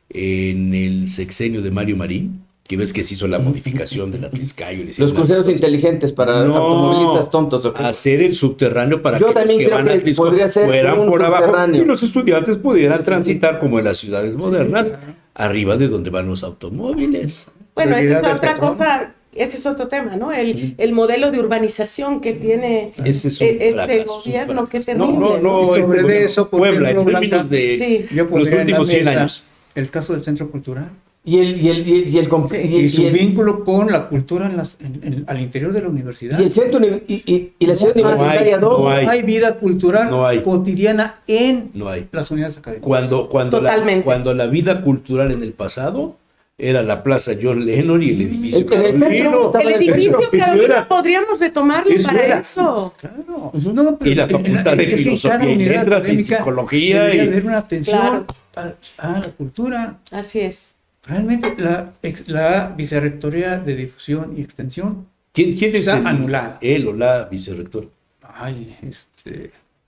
Speaker 1: en el sexenio de Mario Marín, que ves que se hizo la modificación de la Tliscayo.
Speaker 2: Los cruceros inteligentes para automovilistas tontos. ¿o qué?
Speaker 1: hacer el subterráneo para
Speaker 2: Yo
Speaker 1: que los
Speaker 2: también
Speaker 1: que
Speaker 2: creo
Speaker 1: van
Speaker 2: que
Speaker 1: a Tlisco
Speaker 2: podría ser
Speaker 1: fueran
Speaker 2: un
Speaker 1: por abajo
Speaker 2: subterráneo.
Speaker 1: y los estudiantes pudieran
Speaker 2: Sí, sí,
Speaker 1: transitar como en las ciudades modernas, arriba de donde van los automóviles.
Speaker 4: Bueno, esa
Speaker 3: Prioridad
Speaker 4: es
Speaker 3: del
Speaker 4: otra
Speaker 3: petróleo.
Speaker 4: cosa, ese es otro tema, ¿no? El modelo de urbanización que tiene
Speaker 1: Ese es un
Speaker 4: este
Speaker 1: fracaso,
Speaker 4: gobierno, qué
Speaker 1: No,
Speaker 4: terrible.
Speaker 1: no, no,
Speaker 3: Y sobre
Speaker 1: gobierno,
Speaker 3: eso, por
Speaker 1: Puebla, en
Speaker 3: ejemplo,
Speaker 1: términos
Speaker 3: Blanca,
Speaker 1: de
Speaker 4: Sí.
Speaker 3: Yo
Speaker 1: los
Speaker 3: pondría en la
Speaker 1: últimos 100
Speaker 3: mesa
Speaker 1: años.
Speaker 3: el caso del Centro Cultural
Speaker 2: Y
Speaker 3: y su
Speaker 2: el
Speaker 3: vínculo con la cultura al interior de la universidad.
Speaker 2: y el centro y la ciudad
Speaker 1: No
Speaker 2: universitaria
Speaker 1: hay,
Speaker 2: 2.
Speaker 1: no hay.
Speaker 3: Hay vida cultural
Speaker 1: No hay.
Speaker 3: cotidiana en
Speaker 1: No hay.
Speaker 3: las unidades académicas.
Speaker 4: Totalmente.
Speaker 1: Cuando la vida cultural en el pasado era la Plaza John Lennon y el edificio
Speaker 2: En el centro
Speaker 1: Carolino.
Speaker 2: estaba
Speaker 4: El
Speaker 2: en el
Speaker 4: edificio
Speaker 1: centro.
Speaker 4: que
Speaker 1: Eso
Speaker 4: ahorita
Speaker 1: era.
Speaker 4: podríamos retomarlo
Speaker 1: Eso
Speaker 4: para
Speaker 1: era.
Speaker 4: eso.
Speaker 3: Claro. No, pero
Speaker 1: Y la Facultad de
Speaker 3: es que en
Speaker 1: Filosofía
Speaker 3: cada
Speaker 1: y
Speaker 3: unidad
Speaker 1: Letras y
Speaker 3: académica
Speaker 1: Psicología
Speaker 3: debería
Speaker 1: y-
Speaker 3: haber una atención
Speaker 4: Claro.
Speaker 3: a la cultura.
Speaker 4: Así es.
Speaker 3: Realmente la Vicerrectoría de Difusión y Extensión,
Speaker 1: ¿Quién es
Speaker 3: Está
Speaker 1: el,
Speaker 3: anulada.
Speaker 1: él o la vicerrectora?
Speaker 3: ay,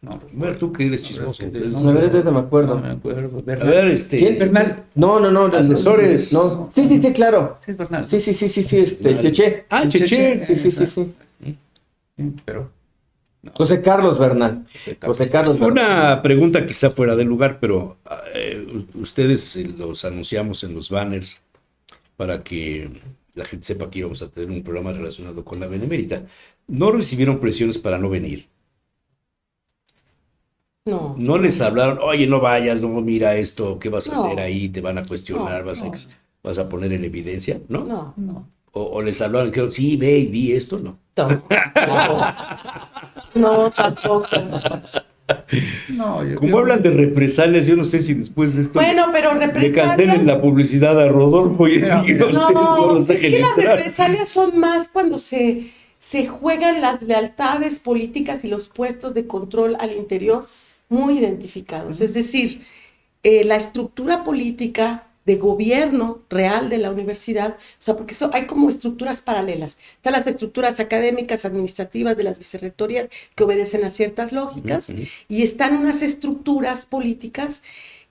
Speaker 3: no.
Speaker 1: Bueno, tú que eres chismoso.
Speaker 3: No,
Speaker 1: entonces-
Speaker 2: A ver, ahorita me acuerdo.
Speaker 3: No me acuerdo.
Speaker 1: A
Speaker 3: Bernal.
Speaker 1: ver,
Speaker 2: ¿Quién?
Speaker 3: Bernal.
Speaker 2: No.
Speaker 1: Asesores.
Speaker 2: No. Sí, claro.
Speaker 3: Sí, Bernal.
Speaker 2: Sí, el Cheche.
Speaker 1: Ah, Cheche.
Speaker 2: Sí.
Speaker 3: Sí, pero
Speaker 2: José Carlos Bernal. José Carlos Bernal.
Speaker 1: Una pregunta quizá fuera de lugar, pero ustedes los anunciamos en los banners para que la gente sepa que íbamos a tener un programa relacionado con la Benemérita. ¿No recibieron presiones para no venir?
Speaker 4: No.
Speaker 1: ¿No les hablaron, oye, no vayas, no, mira esto, qué vas a
Speaker 4: No.
Speaker 1: hacer ahí, te van a cuestionar,
Speaker 4: No,
Speaker 1: vas a poner en evidencia? ¿No?
Speaker 4: No.
Speaker 1: O les hablaron, dijeron, sí, ve y di esto, ¿no?
Speaker 4: No, tampoco.
Speaker 3: no,
Speaker 1: Como hablan de represalias, yo no sé si después de esto
Speaker 4: Bueno, pero
Speaker 1: le cancelen
Speaker 4: represalias.
Speaker 1: la publicidad a Rodolfo y a ustedes no
Speaker 4: No,
Speaker 1: los
Speaker 4: es
Speaker 1: dejen
Speaker 4: que las
Speaker 1: entrar.
Speaker 4: represalias son más cuando se juegan las lealtades políticas y los puestos de control al interior muy identificados. Es decir, la estructura política de gobierno real de la universidad, o sea, porque hay como estructuras paralelas. Están las estructuras académicas, administrativas de las vicerrectorías que obedecen a ciertas lógicas,
Speaker 1: Ujú.
Speaker 4: y están unas estructuras políticas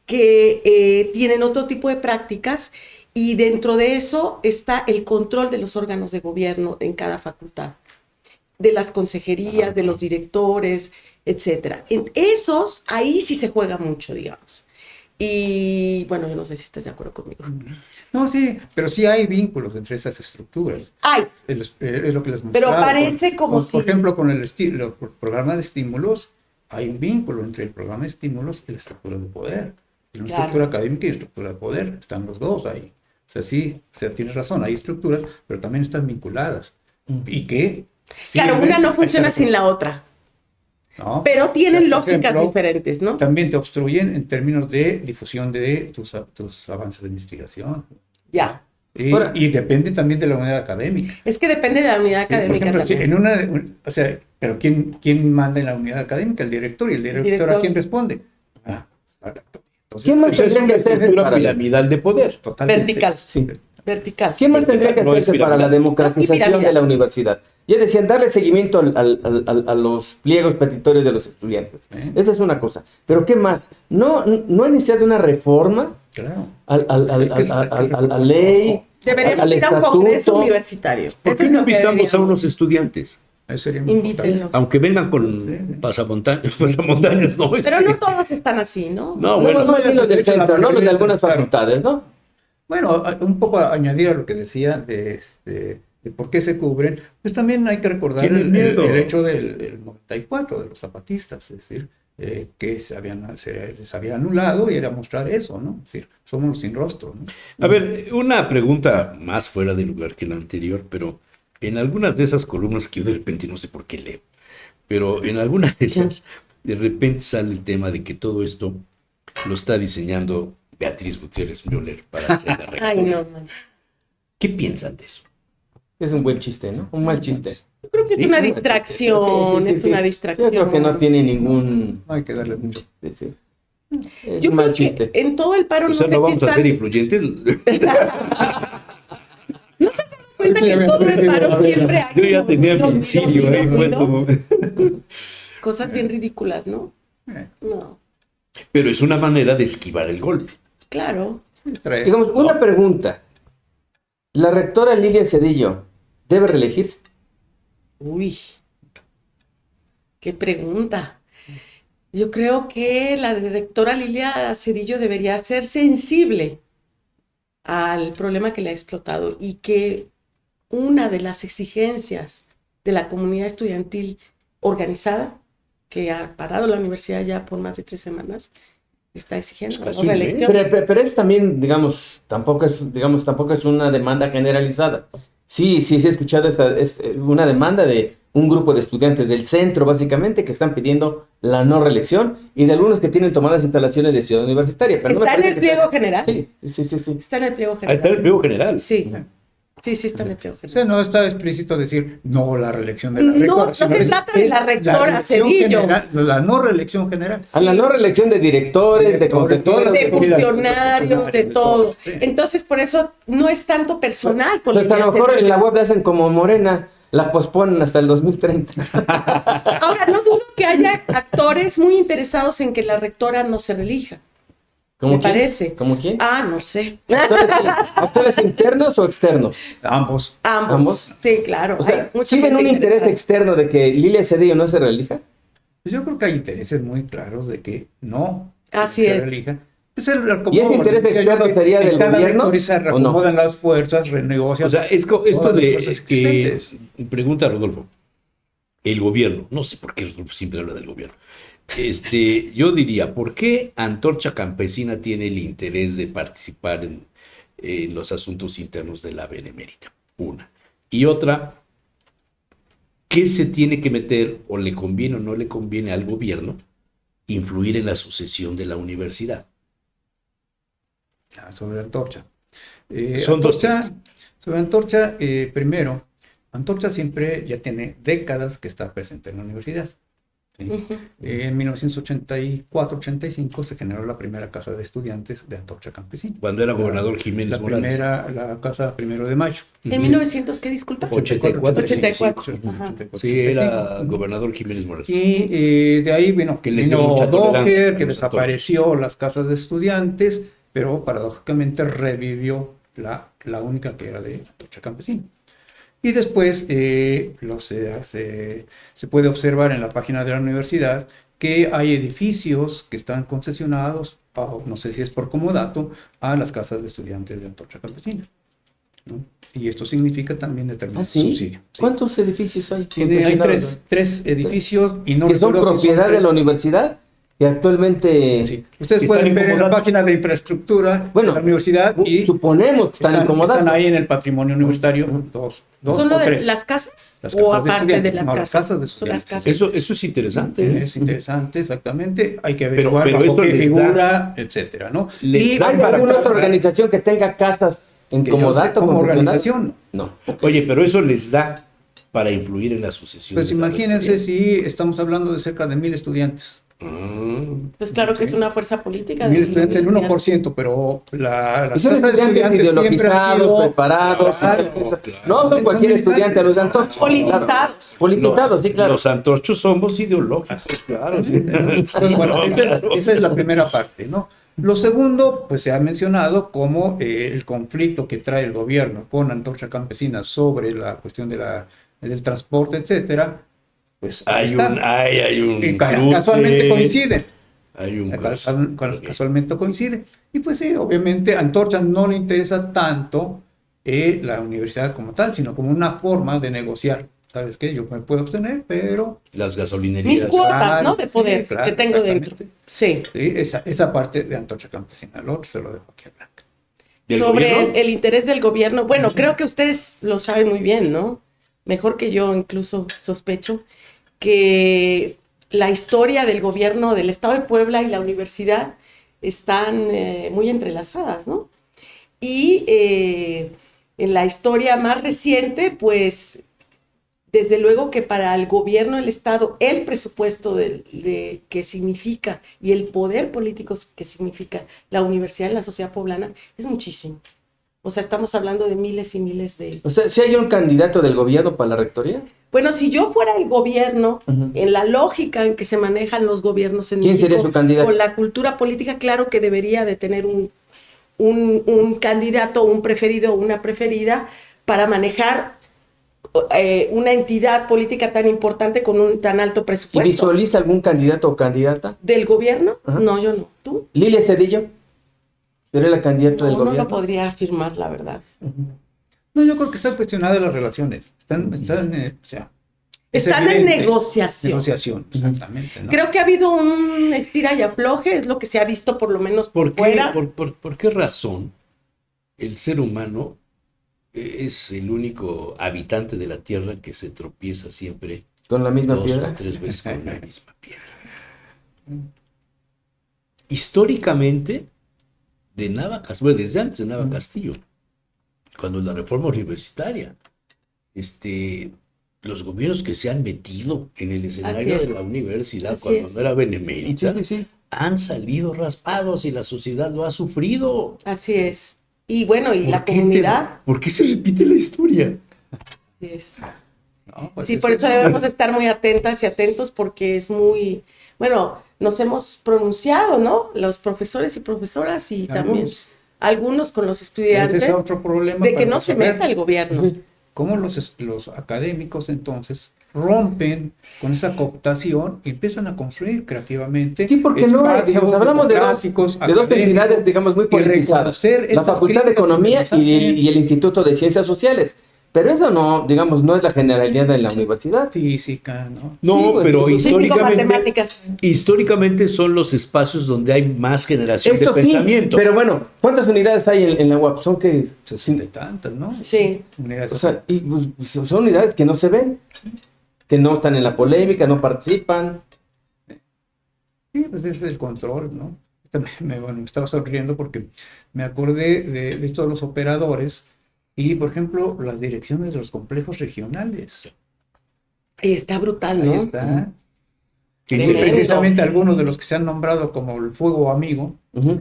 Speaker 4: que tienen otro tipo de prácticas, y dentro de eso está el control de los órganos de gobierno en cada facultad, de las consejerías, de los directores, etcétera. En esos, ahí sí se juega mucho, digamos. Y bueno, yo no sé si estás de acuerdo conmigo.
Speaker 3: No, sí, pero sí hay vínculos entre esas estructuras.
Speaker 4: Ay,
Speaker 3: Es lo que les
Speaker 4: Pero
Speaker 3: mostraba
Speaker 4: parece como si-
Speaker 3: Por ejemplo, con el programa de estímulos, hay un vínculo entre el programa de estímulos y la estructura de poder. Una
Speaker 4: Claro.
Speaker 3: estructura académica y estructura de poder. Están los dos ahí. O sea, sí, o sea, tienes razón, hay estructuras, pero también están vinculadas. ¿Y qué?
Speaker 4: claro,
Speaker 3: Sirve
Speaker 4: una no
Speaker 3: a
Speaker 4: funciona
Speaker 3: esta-
Speaker 4: sin la otra,
Speaker 3: ¿no?
Speaker 4: pero tienen
Speaker 3: O sea, por
Speaker 4: lógicas
Speaker 3: ejemplo,
Speaker 4: diferentes, ¿no?
Speaker 3: También te obstruyen en términos de difusión de tus avances de investigación.
Speaker 4: Ya.
Speaker 2: Ahora-
Speaker 3: Y depende también de la unidad académica.
Speaker 4: Es que depende de la unidad
Speaker 3: Sí, por
Speaker 4: académica
Speaker 3: ejemplo, si
Speaker 4: también.
Speaker 3: en o sea, pero ¿quién manda en la unidad académica? El director. ¿Y el director,
Speaker 4: Director.
Speaker 3: a quién responde? Ah, al rector. Entonces,
Speaker 2: ¿Quién más
Speaker 1: Esa es
Speaker 2: tendría
Speaker 1: una
Speaker 2: que hacerse
Speaker 1: estructura
Speaker 2: para
Speaker 1: piramidal de poder.
Speaker 3: totalmente.
Speaker 4: Vertical.
Speaker 2: Sí.
Speaker 4: Vertical.
Speaker 2: ¿Qué más tendría que
Speaker 1: No es
Speaker 2: hacerse para la
Speaker 1: piramidal.
Speaker 2: democratización
Speaker 4: piramidal.
Speaker 2: de la universidad? Ya decían, darle seguimiento a los pliegos petitorios de los estudiantes.
Speaker 3: ¿Eh?
Speaker 2: Esa es una cosa. Pero ¿qué más? ¿No ha iniciado una reforma
Speaker 3: Claro.
Speaker 2: a la ley?
Speaker 4: Deberíamos
Speaker 2: al
Speaker 4: ir a un congreso
Speaker 2: estatuto?
Speaker 4: universitario.
Speaker 1: ¿Por
Speaker 4: Eso
Speaker 1: qué
Speaker 4: es
Speaker 1: no
Speaker 4: lo que
Speaker 1: invitamos a
Speaker 4: deberíamos.
Speaker 1: unos estudiantes?
Speaker 3: Eso sería muy
Speaker 4: Invítenlos.
Speaker 3: importante.
Speaker 1: Aunque vengan
Speaker 3: Sí,
Speaker 1: con
Speaker 3: sí.
Speaker 1: pasamontañas, ¿no?
Speaker 4: Pero no todos están así, ¿no?
Speaker 1: No,
Speaker 2: No,
Speaker 1: bueno,
Speaker 2: no, ni los del centro, ¿no? Los de algunas
Speaker 3: Claro.
Speaker 2: facultades, ¿no?
Speaker 3: Bueno, un poco a añadir a lo que decía de por qué se cubren, pues también hay que recordar
Speaker 1: Tienen miedo.
Speaker 3: el hecho del 94, de los zapatistas, es decir, que se les había anulado y era mostrar eso, ¿no? Es decir, somos los sin rostro, ¿no?
Speaker 1: A ver, una pregunta más fuera de lugar que la anterior, pero en algunas de esas columnas que yo de repente no sé por qué leo, pero en algunas de esas, de repente sale el tema de que todo esto lo está diseñando Beatriz Gutiérrez Müller para hacer la
Speaker 4: Ay,
Speaker 1: reforma.
Speaker 4: no, man.
Speaker 1: ¿Qué piensan de eso?
Speaker 2: Es un buen chiste, ¿no? Un mal chiste.
Speaker 4: Yo creo que es una distracción, es una distracción.
Speaker 2: Yo creo que no tiene ningún...
Speaker 3: No hay que darle mucho.
Speaker 2: Sí, sí. Es
Speaker 4: Yo
Speaker 2: un mal
Speaker 4: creo que
Speaker 2: chiste.
Speaker 4: en todo el paro
Speaker 1: O sea,
Speaker 4: no sé
Speaker 1: no
Speaker 4: si
Speaker 1: vamos a
Speaker 4: están-
Speaker 1: ser influyentes.
Speaker 4: ¿No se dan cuenta que en todo el paro siempre hay
Speaker 1: Yo ya
Speaker 4: como
Speaker 1: tenía
Speaker 4: ruido,
Speaker 1: principio
Speaker 4: ruido,
Speaker 1: ahí
Speaker 4: ruido?
Speaker 1: puesto.
Speaker 4: Cosas bien ridículas, ¿no?
Speaker 3: Eh,
Speaker 4: No,
Speaker 1: Pero es una manera de esquivar el golpe.
Speaker 4: claro.
Speaker 3: distraer.
Speaker 2: Digamos, una pregunta. ¿La rectora Lilia Cedillo debe reelegirse?
Speaker 4: Uy, qué pregunta. Yo creo que la directora Lilia Cedillo debería ser sensible al problema que le ha explotado y que una de las exigencias de la comunidad estudiantil organizada, que ha parado la universidad ya por más de 3 semanas, está exigiendo
Speaker 1: Casi
Speaker 4: la
Speaker 1: un mes.
Speaker 4: reelección.
Speaker 2: Pero eso también, digamos, tampoco es una demanda generalizada. Sí, he escuchado es una demanda de un grupo de estudiantes del centro, básicamente, que están pidiendo la no reelección y de algunos que tienen tomadas instalaciones de Ciudad Universitaria. Pero no me
Speaker 4: ¿Está en
Speaker 2: parece
Speaker 4: el
Speaker 2: que
Speaker 4: pliego general?
Speaker 2: Sí.
Speaker 4: Está en el pliego
Speaker 1: Ahí
Speaker 4: general.
Speaker 1: está el pliego general.
Speaker 4: Sí, sí, está en el pliego
Speaker 3: O sea,
Speaker 4: general.
Speaker 3: no está explícito decir no la reelección de la
Speaker 4: No,
Speaker 3: rectora.
Speaker 4: no
Speaker 3: sino
Speaker 4: se
Speaker 3: es-
Speaker 4: trata de la
Speaker 3: es
Speaker 4: rectora
Speaker 3: reelección
Speaker 4: Cedillo.
Speaker 3: general, la no reelección general.
Speaker 2: A la no reelección de directores, de consejeros,
Speaker 4: De
Speaker 3: Funcionarios,
Speaker 4: funcionarios, de
Speaker 3: de
Speaker 4: todo.
Speaker 3: todo, sí.
Speaker 4: Entonces, por eso no es tanto personal con
Speaker 2: Entonces, a
Speaker 4: Lilia
Speaker 2: lo mejor en
Speaker 4: Cedillo.
Speaker 2: la web le hacen como Morena, la posponen hasta el 2030.
Speaker 4: Ahora, no dudo que haya actores muy interesados en que la rectora no se reelija.
Speaker 2: ¿Cómo
Speaker 4: Me
Speaker 2: quién?
Speaker 4: parece.
Speaker 2: ¿Cómo quién?
Speaker 4: Ah, no sé.
Speaker 2: ¿Actores internos o externos?
Speaker 3: Ambos.
Speaker 4: Ambos.
Speaker 2: ¿Ambos?
Speaker 4: Sí, claro.
Speaker 2: O
Speaker 4: Hay
Speaker 2: sea,
Speaker 4: mucha
Speaker 2: ¿sí ven
Speaker 4: gente
Speaker 2: un interés
Speaker 4: interesada.
Speaker 2: externo de que Lilia Cedillo no se reelija?
Speaker 3: Pues yo creo que hay intereses muy claros de que no
Speaker 4: Así
Speaker 3: se
Speaker 4: es.
Speaker 3: reelija. Pues el acomodo,
Speaker 2: ¿Y ese interés
Speaker 3: decía yo,
Speaker 2: externo
Speaker 3: que
Speaker 2: sería
Speaker 3: en
Speaker 2: del
Speaker 3: cada
Speaker 2: gobierno
Speaker 3: rectoría se
Speaker 2: o no?
Speaker 3: reacomodan las fuerzas, renegocian.
Speaker 1: O sea, esto
Speaker 3: todas las
Speaker 1: de
Speaker 3: fuerzas
Speaker 1: que
Speaker 3: existentes.
Speaker 1: pregunta Rodolfo, el gobierno, no sé por qué Rodolfo siempre habla del gobierno. Yo diría, ¿por qué Antorcha Campesina tiene el interés de participar en los asuntos internos de la Benemérita? Una. Y otra, ¿qué se tiene que meter o le conviene o no le conviene al gobierno influir en la sucesión de la universidad?
Speaker 3: Sobre Antorcha.
Speaker 1: Son dos
Speaker 3: Antorcha,
Speaker 1: temas.
Speaker 3: sobre Antorcha, primero, Antorcha siempre ya tiene décadas que está presente en la universidad. ¿sí?
Speaker 4: Ujú.
Speaker 3: En 1984-85 se generó la primera casa de estudiantes de Antorcha Campesina.
Speaker 1: Cuando era gobernador Jiménez
Speaker 3: La
Speaker 1: Morales.
Speaker 3: la casa 1 de mayo.
Speaker 4: ¿En 1900 qué, disculpa?
Speaker 1: 84,
Speaker 4: 84.
Speaker 3: 85.
Speaker 4: Ajá.
Speaker 1: Sí, era
Speaker 3: 85.
Speaker 1: gobernador Jiménez Morales.
Speaker 3: Y de ahí, bueno,
Speaker 1: Que les dio
Speaker 3: vino
Speaker 1: mucha tolerancia
Speaker 3: Doher,
Speaker 1: a
Speaker 3: que
Speaker 1: los
Speaker 3: desapareció las casas de estudiantes, pero paradójicamente revivió la única que era de Antorcha Campesina. Y después se puede observar en la página de la universidad que hay edificios que están concesionados, no sé si es por comodato, a las casas de estudiantes de Antorcha Campesina. ¿no? Y esto significa también determinado
Speaker 2: ¿Ah, sí?
Speaker 3: subsidio. Sí.
Speaker 2: ¿Cuántos edificios hay?
Speaker 3: Hay
Speaker 2: concesionados?
Speaker 3: tres edificios y no
Speaker 2: Que son
Speaker 3: recuerdo si
Speaker 2: propiedad de
Speaker 3: tres.
Speaker 2: la universidad y actualmente...
Speaker 3: Sí. Ustedes
Speaker 1: Que
Speaker 3: pueden
Speaker 1: están
Speaker 3: ver en la
Speaker 1: incomodados.
Speaker 3: página de infraestructura
Speaker 2: Bueno,
Speaker 3: de la universidad y
Speaker 2: suponemos que están incomodados.
Speaker 3: están ahí en el patrimonio universitario dos
Speaker 4: ¿Son
Speaker 3: o
Speaker 4: lo de
Speaker 3: tres.
Speaker 4: las casas?
Speaker 3: Las
Speaker 4: ¿O
Speaker 3: casas de
Speaker 4: aparte de
Speaker 3: estudiantes.
Speaker 4: las
Speaker 3: No,
Speaker 4: casas?
Speaker 3: las casas de
Speaker 4: Son las
Speaker 3: estudiantes.
Speaker 4: casas.
Speaker 1: Eso es interesante.
Speaker 3: Es interesante, exactamente. Hay que
Speaker 1: Pero
Speaker 3: averiguar bajo
Speaker 1: esto
Speaker 3: qué
Speaker 1: les
Speaker 3: figura, etcétera, ¿no?
Speaker 1: les da
Speaker 2: ¿Hay
Speaker 1: para-
Speaker 2: alguna otra organización que tenga casas en
Speaker 3: que yo sé
Speaker 2: comodato
Speaker 3: como
Speaker 2: concesionadas?
Speaker 3: organización.
Speaker 2: No.
Speaker 1: Oye, pero eso les da para influir en la sucesión.
Speaker 3: Pues
Speaker 1: de la
Speaker 3: imagínense
Speaker 1: rectoría.
Speaker 3: si estamos hablando de cerca de 1000 estudiantes.
Speaker 4: Pues claro que
Speaker 3: Sí.
Speaker 4: es una fuerza política.
Speaker 3: 1000
Speaker 4: de
Speaker 3: estudiantes, el
Speaker 4: estudiantes.
Speaker 3: 1%, pero la
Speaker 2: Y son estudiantes ideologizados, preparados.
Speaker 3: Claro,
Speaker 2: No son cualquier
Speaker 3: Son
Speaker 2: estudiante a los de Antorcha.
Speaker 4: Politizados.
Speaker 2: Claro. Politizados, sí, claro.
Speaker 1: Los antorchos somos ideológicos, claro. sí.
Speaker 3: Pues bueno, esa es la primera parte, ¿no? Lo segundo, pues se ha mencionado como el conflicto que trae el gobierno con Antorcha Campesina sobre la cuestión del transporte, etcétera, pues ahí
Speaker 1: Hay
Speaker 3: está.
Speaker 1: un
Speaker 3: Y
Speaker 1: cruce.
Speaker 3: casualmente coinciden.
Speaker 1: Hay un cruce.
Speaker 3: Casualmente coincide. Y pues sí, obviamente a Antorcha no le interesa tanto la universidad como tal, sino como una forma de negociar. ¿Sabes qué? Yo me puedo obtener, pero
Speaker 1: Las gasolinerías.
Speaker 4: Mis cuotas,
Speaker 3: Claro,
Speaker 4: ¿no? De poder
Speaker 3: sí, claro,
Speaker 4: que tengo dentro.
Speaker 3: exactamente.
Speaker 4: Sí.
Speaker 3: sí, esa parte de Antorcha Campesina. Lo otro se lo dejo aquí a Blanca.
Speaker 1: ¿Del
Speaker 4: Sobre
Speaker 1: gobierno?
Speaker 4: el interés del gobierno. Bueno, creo que ustedes lo saben muy bien, ¿no? Mejor que yo, incluso sospecho, que la historia del gobierno del Estado de Puebla y la universidad están muy entrelazadas, ¿no? Y en la historia más reciente, pues desde luego que para el gobierno del Estado, el presupuesto de que significa y el poder político que significa la universidad en la sociedad poblana es muchísimo. O sea, estamos hablando de miles y miles de...
Speaker 2: O sea, ¿si hay un candidato del gobierno para la rectoría?
Speaker 4: Bueno, si yo fuera el gobierno,
Speaker 2: Ujú.
Speaker 4: en la lógica en que se manejan los gobiernos en
Speaker 2: ¿Quién
Speaker 4: México,
Speaker 2: sería su candidato?
Speaker 4: con la cultura política, claro que debería de tener un candidato, un preferido o una preferida para manejar una entidad política tan importante con un tan alto
Speaker 2: ¿Y
Speaker 4: presupuesto.
Speaker 2: visualiza algún candidato o candidata?
Speaker 4: ¿Del gobierno?
Speaker 2: Ajá.
Speaker 4: No, yo no. ¿Tú?
Speaker 2: ¿Lilia Cedillo? ¿Sería la candidata del
Speaker 4: No, no
Speaker 2: gobierno?
Speaker 4: lo podría afirmar, la verdad.
Speaker 3: No, yo creo que están cuestionadas las relaciones. Están o sea, es
Speaker 4: Están en
Speaker 3: evidente.
Speaker 4: negociación.
Speaker 3: Negociación, exactamente. ¿no?
Speaker 4: Creo que ha habido un estira y afloje, es lo que se ha visto por lo menos
Speaker 1: ¿Por qué,
Speaker 4: fuera.
Speaker 1: por qué razón el ser humano es el único habitante de la Tierra que se tropieza siempre
Speaker 2: ¿Con la misma
Speaker 1: 2
Speaker 2: piedra?
Speaker 1: o 3 veces con la misma piedra? Históricamente, de Nava Castillo, bueno, desde antes de Nava Castillo, cuando la reforma universitaria, los gobiernos que se han metido en el escenario
Speaker 4: es.
Speaker 1: de la universidad,
Speaker 4: Así
Speaker 1: cuando
Speaker 4: es.
Speaker 1: no era benemérita,
Speaker 2: Sí, sí, sí.
Speaker 1: han salido raspados y la sociedad lo ha sufrido.
Speaker 4: Así es. Y bueno, y la
Speaker 1: ¿Por qué
Speaker 4: comunidad.
Speaker 1: ¿Por qué se repite la historia?
Speaker 4: Así es.
Speaker 3: No, pues
Speaker 4: Sí, por eso debemos estar muy atentas y atentos porque es muy, bueno, nos hemos pronunciado, ¿no? Los profesores y profesoras y también algunos con los estudiantes,
Speaker 3: ese es otro problema
Speaker 4: de que
Speaker 3: para
Speaker 4: no se
Speaker 3: saber
Speaker 4: meta el gobierno.
Speaker 3: cómo los académicos entonces rompen con esa cooptación y empiezan a construir creativamente.
Speaker 2: Sí, porque no hay, digamos, hablamos de dos entidades, digamos, muy politizadas. La Facultad de Economía y el Instituto de Ciencias Sociales. Pero eso no, digamos, no es la generalidad de la universidad.
Speaker 3: Física, ¿no?
Speaker 1: No,
Speaker 2: Sí, pues,
Speaker 1: pero
Speaker 4: Físico-matemáticas.
Speaker 1: históricamente son los espacios donde hay más generación
Speaker 2: Esto
Speaker 1: de
Speaker 2: sí,
Speaker 1: pensamiento.
Speaker 2: pero bueno, ¿cuántas unidades hay en la UAP? Son que...
Speaker 3: 60 y tantas, ¿no?
Speaker 4: Sí.
Speaker 3: Unidades
Speaker 2: O sea, y, pues, son unidades que no se ven, que no están en la polémica, no participan.
Speaker 3: sí, pues ese es el control, ¿no? Me estaba sonriendo porque me acordé de esto de los operadores y, por ejemplo, las direcciones de los complejos regionales.
Speaker 4: Y está brutal,
Speaker 3: Ahí
Speaker 4: ¿no?
Speaker 3: está. Y
Speaker 4: Tremendo.
Speaker 3: precisamente algunos de los que se han nombrado como el fuego amigo
Speaker 2: Ujú.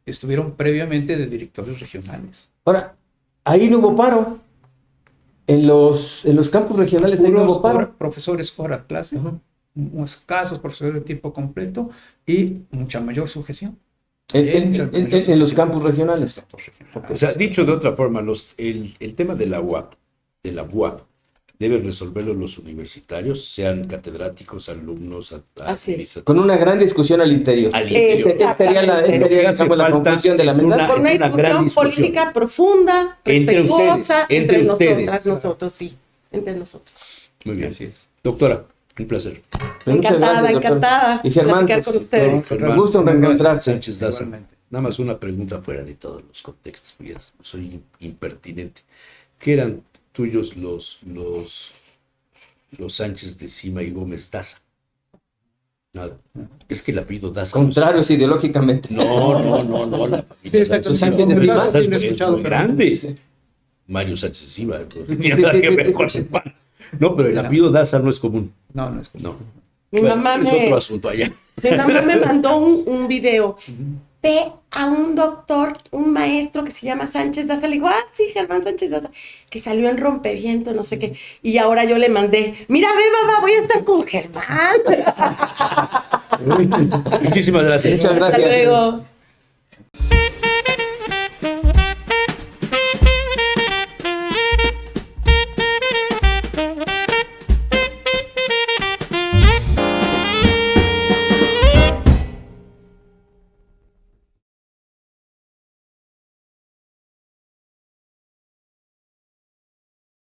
Speaker 3: estuvieron previamente de directores regionales.
Speaker 2: Ahora, ahí no hubo paro. En los campus regionales ahí no hubo paro.
Speaker 3: Profesores fuera clase,
Speaker 2: Ujú.
Speaker 3: unos casos profesores de tiempo completo y mucha mayor sujeción.
Speaker 2: En los campus regionales.
Speaker 1: O sea, dicho de otra forma, el tema de la UAP, deben resolverlo los universitarios, sean catedráticos, alumnos,
Speaker 4: Así es.
Speaker 1: administrativos.
Speaker 2: Con una gran discusión al interior.
Speaker 1: Al interior.
Speaker 2: Esa sería la,
Speaker 1: Lo que
Speaker 2: digamos,
Speaker 1: hace
Speaker 2: la
Speaker 1: falta
Speaker 2: conclusión de la
Speaker 1: es
Speaker 2: mesa.
Speaker 4: Con una
Speaker 1: es una gran
Speaker 4: discusión
Speaker 1: discusión.
Speaker 4: política profunda,
Speaker 1: Entre
Speaker 4: respetuosa,
Speaker 1: ustedes,
Speaker 4: entre
Speaker 1: entre
Speaker 4: nosotras,
Speaker 1: ustedes.
Speaker 4: nosotros, sí, entre nosotros.
Speaker 1: Muy bien.
Speaker 3: Así es.
Speaker 1: Doctora, un placer.
Speaker 2: Pues muchas
Speaker 4: Encantada,
Speaker 2: gracias, doctor.
Speaker 4: encantada
Speaker 2: Y Germán,
Speaker 4: platicar
Speaker 2: pues,
Speaker 4: con ustedes.
Speaker 2: Germán, gusto en reencontrarse.
Speaker 1: Sánchez Daza.
Speaker 3: Igualmente.
Speaker 1: Nada más una pregunta fuera de todos los contextos, porque ya soy impertinente. ¿Qué eran tuyos los Sánchez de Sima y Gómez Daza? Nada. Es que el apellido Daza.
Speaker 2: Contrarios ideológicamente.
Speaker 1: No, la familia
Speaker 3: Sí, exacto.
Speaker 1: Sánchez
Speaker 2: Sánchez de Sima.
Speaker 1: Daza
Speaker 3: Sí, lo he
Speaker 1: es
Speaker 3: escuchado,
Speaker 1: muy
Speaker 3: pero-
Speaker 1: grande. Mario Sánchez de Sima. No tiene nada que ver con el pan. No, pero el apellido Daza no es común.
Speaker 3: No es como.
Speaker 1: No.
Speaker 4: Mi
Speaker 1: Bueno,
Speaker 4: mamá
Speaker 1: es otro asunto allá.
Speaker 4: Mi mamá me mandó un video. Ve a un doctor, un maestro que se llama Sánchez Daza. Le digo, sí, Germán Sánchez Daza, que salió en Rompeviento, no sé qué. Y ahora yo le mandé, mira, ve, mamá, voy a estar con Germán.
Speaker 1: Muchísimas gracias.
Speaker 2: Muchas
Speaker 4: Hasta
Speaker 2: gracias.
Speaker 4: luego.